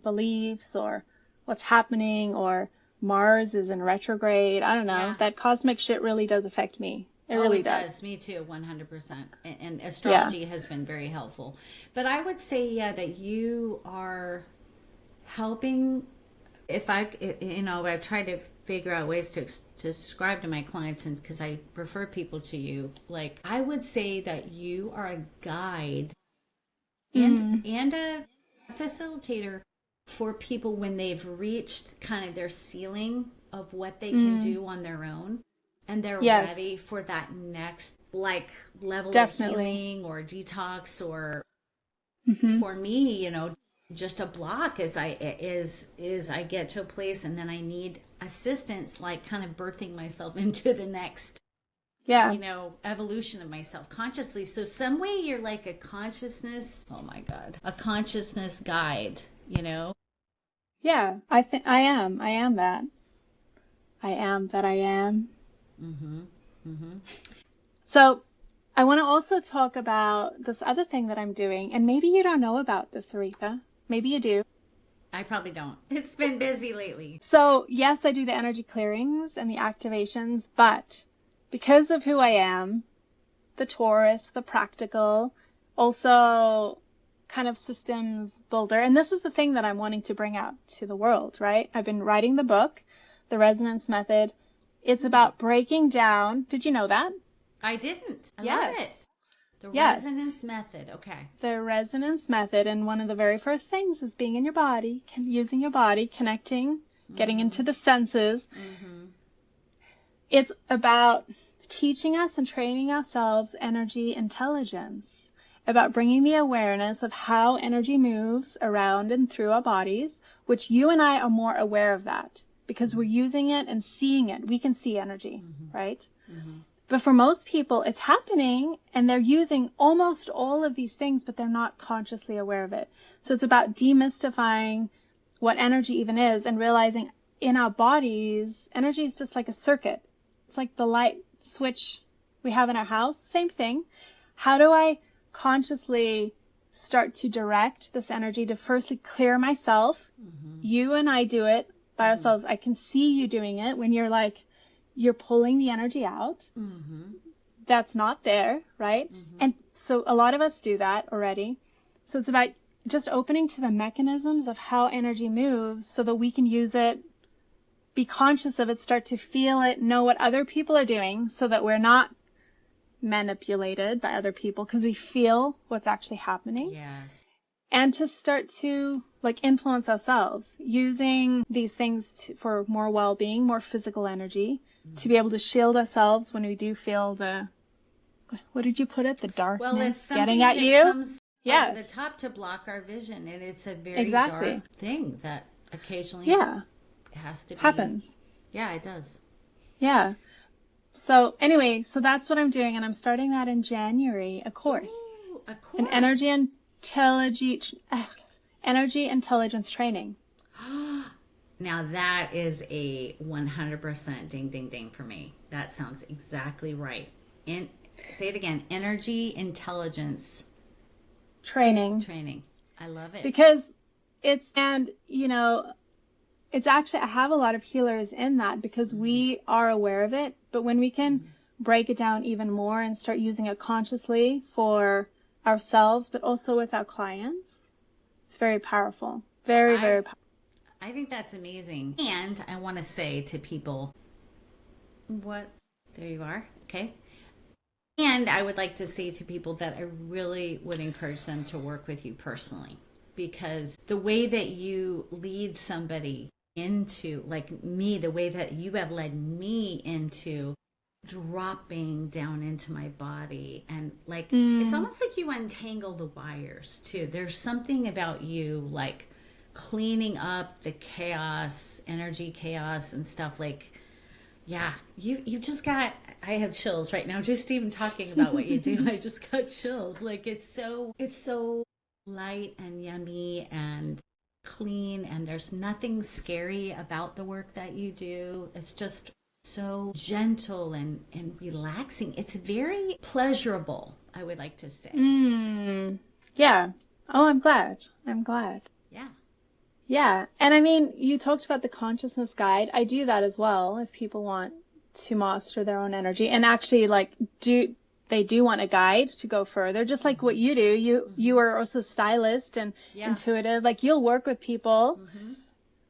beliefs or what's happening or Mars is in retrograde. I don't know. Yeah. That cosmic shit really does affect me. It really does. Me too, 100%. And astrology has been very helpful. But I would say, yeah, that you are helping. I try to figure out ways to describe to my clients, and because I refer people to you, like I would say that you are a guide and a facilitator for people when they've reached kind of their ceiling of what they can do on their own, and they're ready for that next like level of healing or detox, or for me, just a block is I get to a place and then I need assistance, like kind of birthing myself into the next evolution of myself consciously. So some way you're like a consciousness guide. Yeah, I think I am that. I am that I am. So I want to also talk about this other thing that I'm doing, and maybe you don't know about this, Auretha. Maybe you do. I probably don't. It's been busy lately. So yes, I do the energy clearings and the activations, but because of who I am, the Taurus, the practical, also kind of systems builder, and this is the thing that I'm wanting to bring out to the world, right? I've been writing the book, The Resonance Method. It's about breaking down. Did you know that? I didn't. I love it. The resonance method. Okay. The resonance method. And one of the very first things is being in your body, using your body, connecting, getting into the senses. It's about teaching us and training ourselves energy intelligence, about bringing the awareness of how energy moves around and through our bodies, which you and I are more aware of that because we're using it and seeing it. We can see energy, right? But for most people, it's happening and they're using almost all of these things, but they're not consciously aware of it. So it's about demystifying what energy even is and realizing in our bodies, energy is just like a circuit. It's like the light switch we have in our house. Same thing. How do I consciously start to direct this energy to firstly clear myself? You and I do it by ourselves. I can see you doing it when you're pulling the energy out. That's not there, right? And so a lot of us do that already. So it's about just opening to the mechanisms of how energy moves so that we can use it, be conscious of it, start to feel it, know what other people are doing so that we're not manipulated by other people because we feel what's actually happening. Yes. And to start to influence ourselves using these things for more well-being, more physical energy, to be able to shield ourselves when we do feel what did you put it? The darkness it's getting at you? Comes over the top to block our vision. And it's a very dark thing that occasionally has to be. Happens. Yeah, it does. Yeah. So anyway, that's what I'm doing. And I'm starting that in January, a course. Ooh, a course. An energy intelligence training. Now that is a 100% ding, ding, ding for me. That sounds exactly right. Say it again. Energy intelligence training. I love it. Because it's actually, I have a lot of healers in that because we are aware of it. But when we can break it down even more and start using it consciously for ourselves, but also with our clients, it's very powerful. Very, very powerful. I think that's amazing. And I want to say to people, there you are. Okay. And I would like to say to people that I really would encourage them to work with you personally, because the way that you lead somebody into, like me, the way that you have led me into dropping down into my body, and it's almost like you untangle the wires too. There's something about you cleaning up the chaos, energy chaos and stuff. Yeah, you just got, I have chills right now just even talking about what you do. I just got chills. Like it's so light and yummy and clean, and there's nothing scary about the work that you do. It's just so gentle and relaxing. It's very pleasurable, I would like to say. Yeah. Oh, I'm glad. I'm glad. Yeah. Yeah. And I mean, you talked about the consciousness guide. I do that as well if people want to master their own energy and actually like they do want a guide to go further, just like what you do. You are also a stylist and intuitive. Like you'll work with people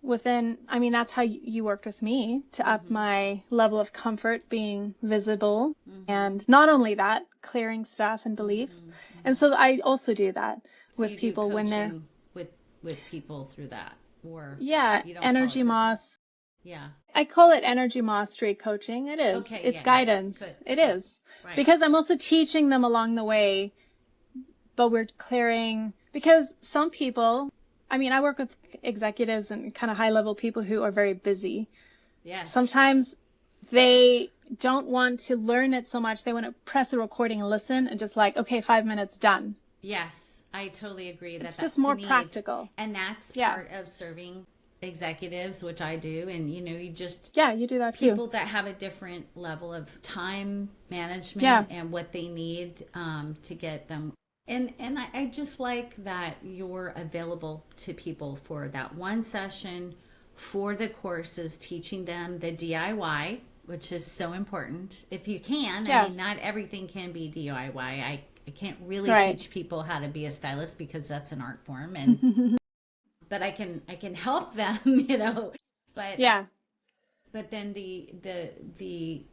within, I mean, that's how you worked with me to up my level of comfort being visible. And not only that, clearing stuff and beliefs. And so I also do that So with you do people when they're, coaching with people through that, or yeah, you don't energy call it coaching? moss. Yeah. I call it energy mastery coaching. It is. Okay. It's Yeah. guidance. Good. It is. Right. Because I'm also teaching them along the way, but we're clearing, because some people, I mean, I work with executives and kind of high level people who are very busy. Yes. Sometimes they don't want to learn it so much. They want to press a recording and listen and just like, okay, 5 minutes, done. Yes, I totally agree It's that's just to more me, practical. and that's Yeah. part of serving executives, which I do. And you just Yeah, you do that too. people that have a different level of time management Yeah. and what they need to get them. And I just like that you're available to people for that one session, for the courses, teaching them the DIY, which is so important. If you can, Yeah. I mean, not everything can be DIY. I can't really Right. teach people how to be a stylist because that's an art form, and but I can help them, But Yeah. but then the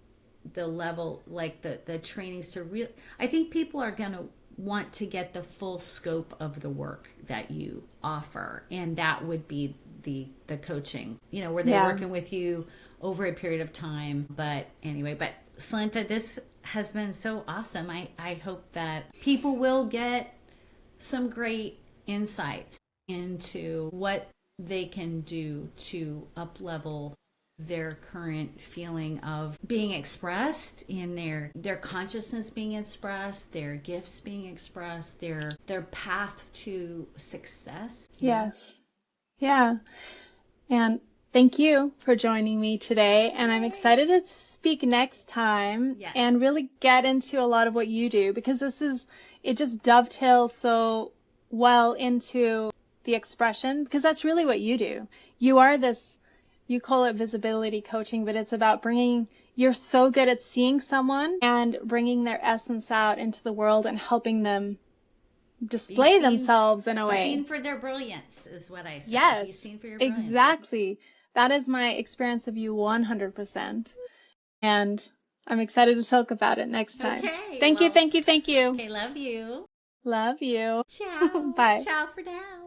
level, like the trainings to real, I think people are gonna want to get the full scope of the work that you offer, and that would be the coaching, where they're Yeah. working with you over a period of time. But anyway, Salenta, this has been so awesome. I hope that people will get some great insights into what they can do to up level their current feeling of being expressed, in their consciousness being expressed, their gifts being expressed, their path to success. Yes. Yeah. And thank you for joining me today. And I'm excited to speak next time Yes. and really get into a lot of what you do, because it just dovetails so well into the expression, because that's really what you do. You call it visibility coaching, but it's about you're so good at seeing someone and bringing their essence out into the world and helping them display themselves in a way. Seen for their brilliance is what I say. Yes, Be seen for your brilliance. exactly. That is my experience of you 100%. And I'm excited to talk about it next time. Okay. Thank you. Okay, love you. Love you. Ciao. Bye. Ciao for now.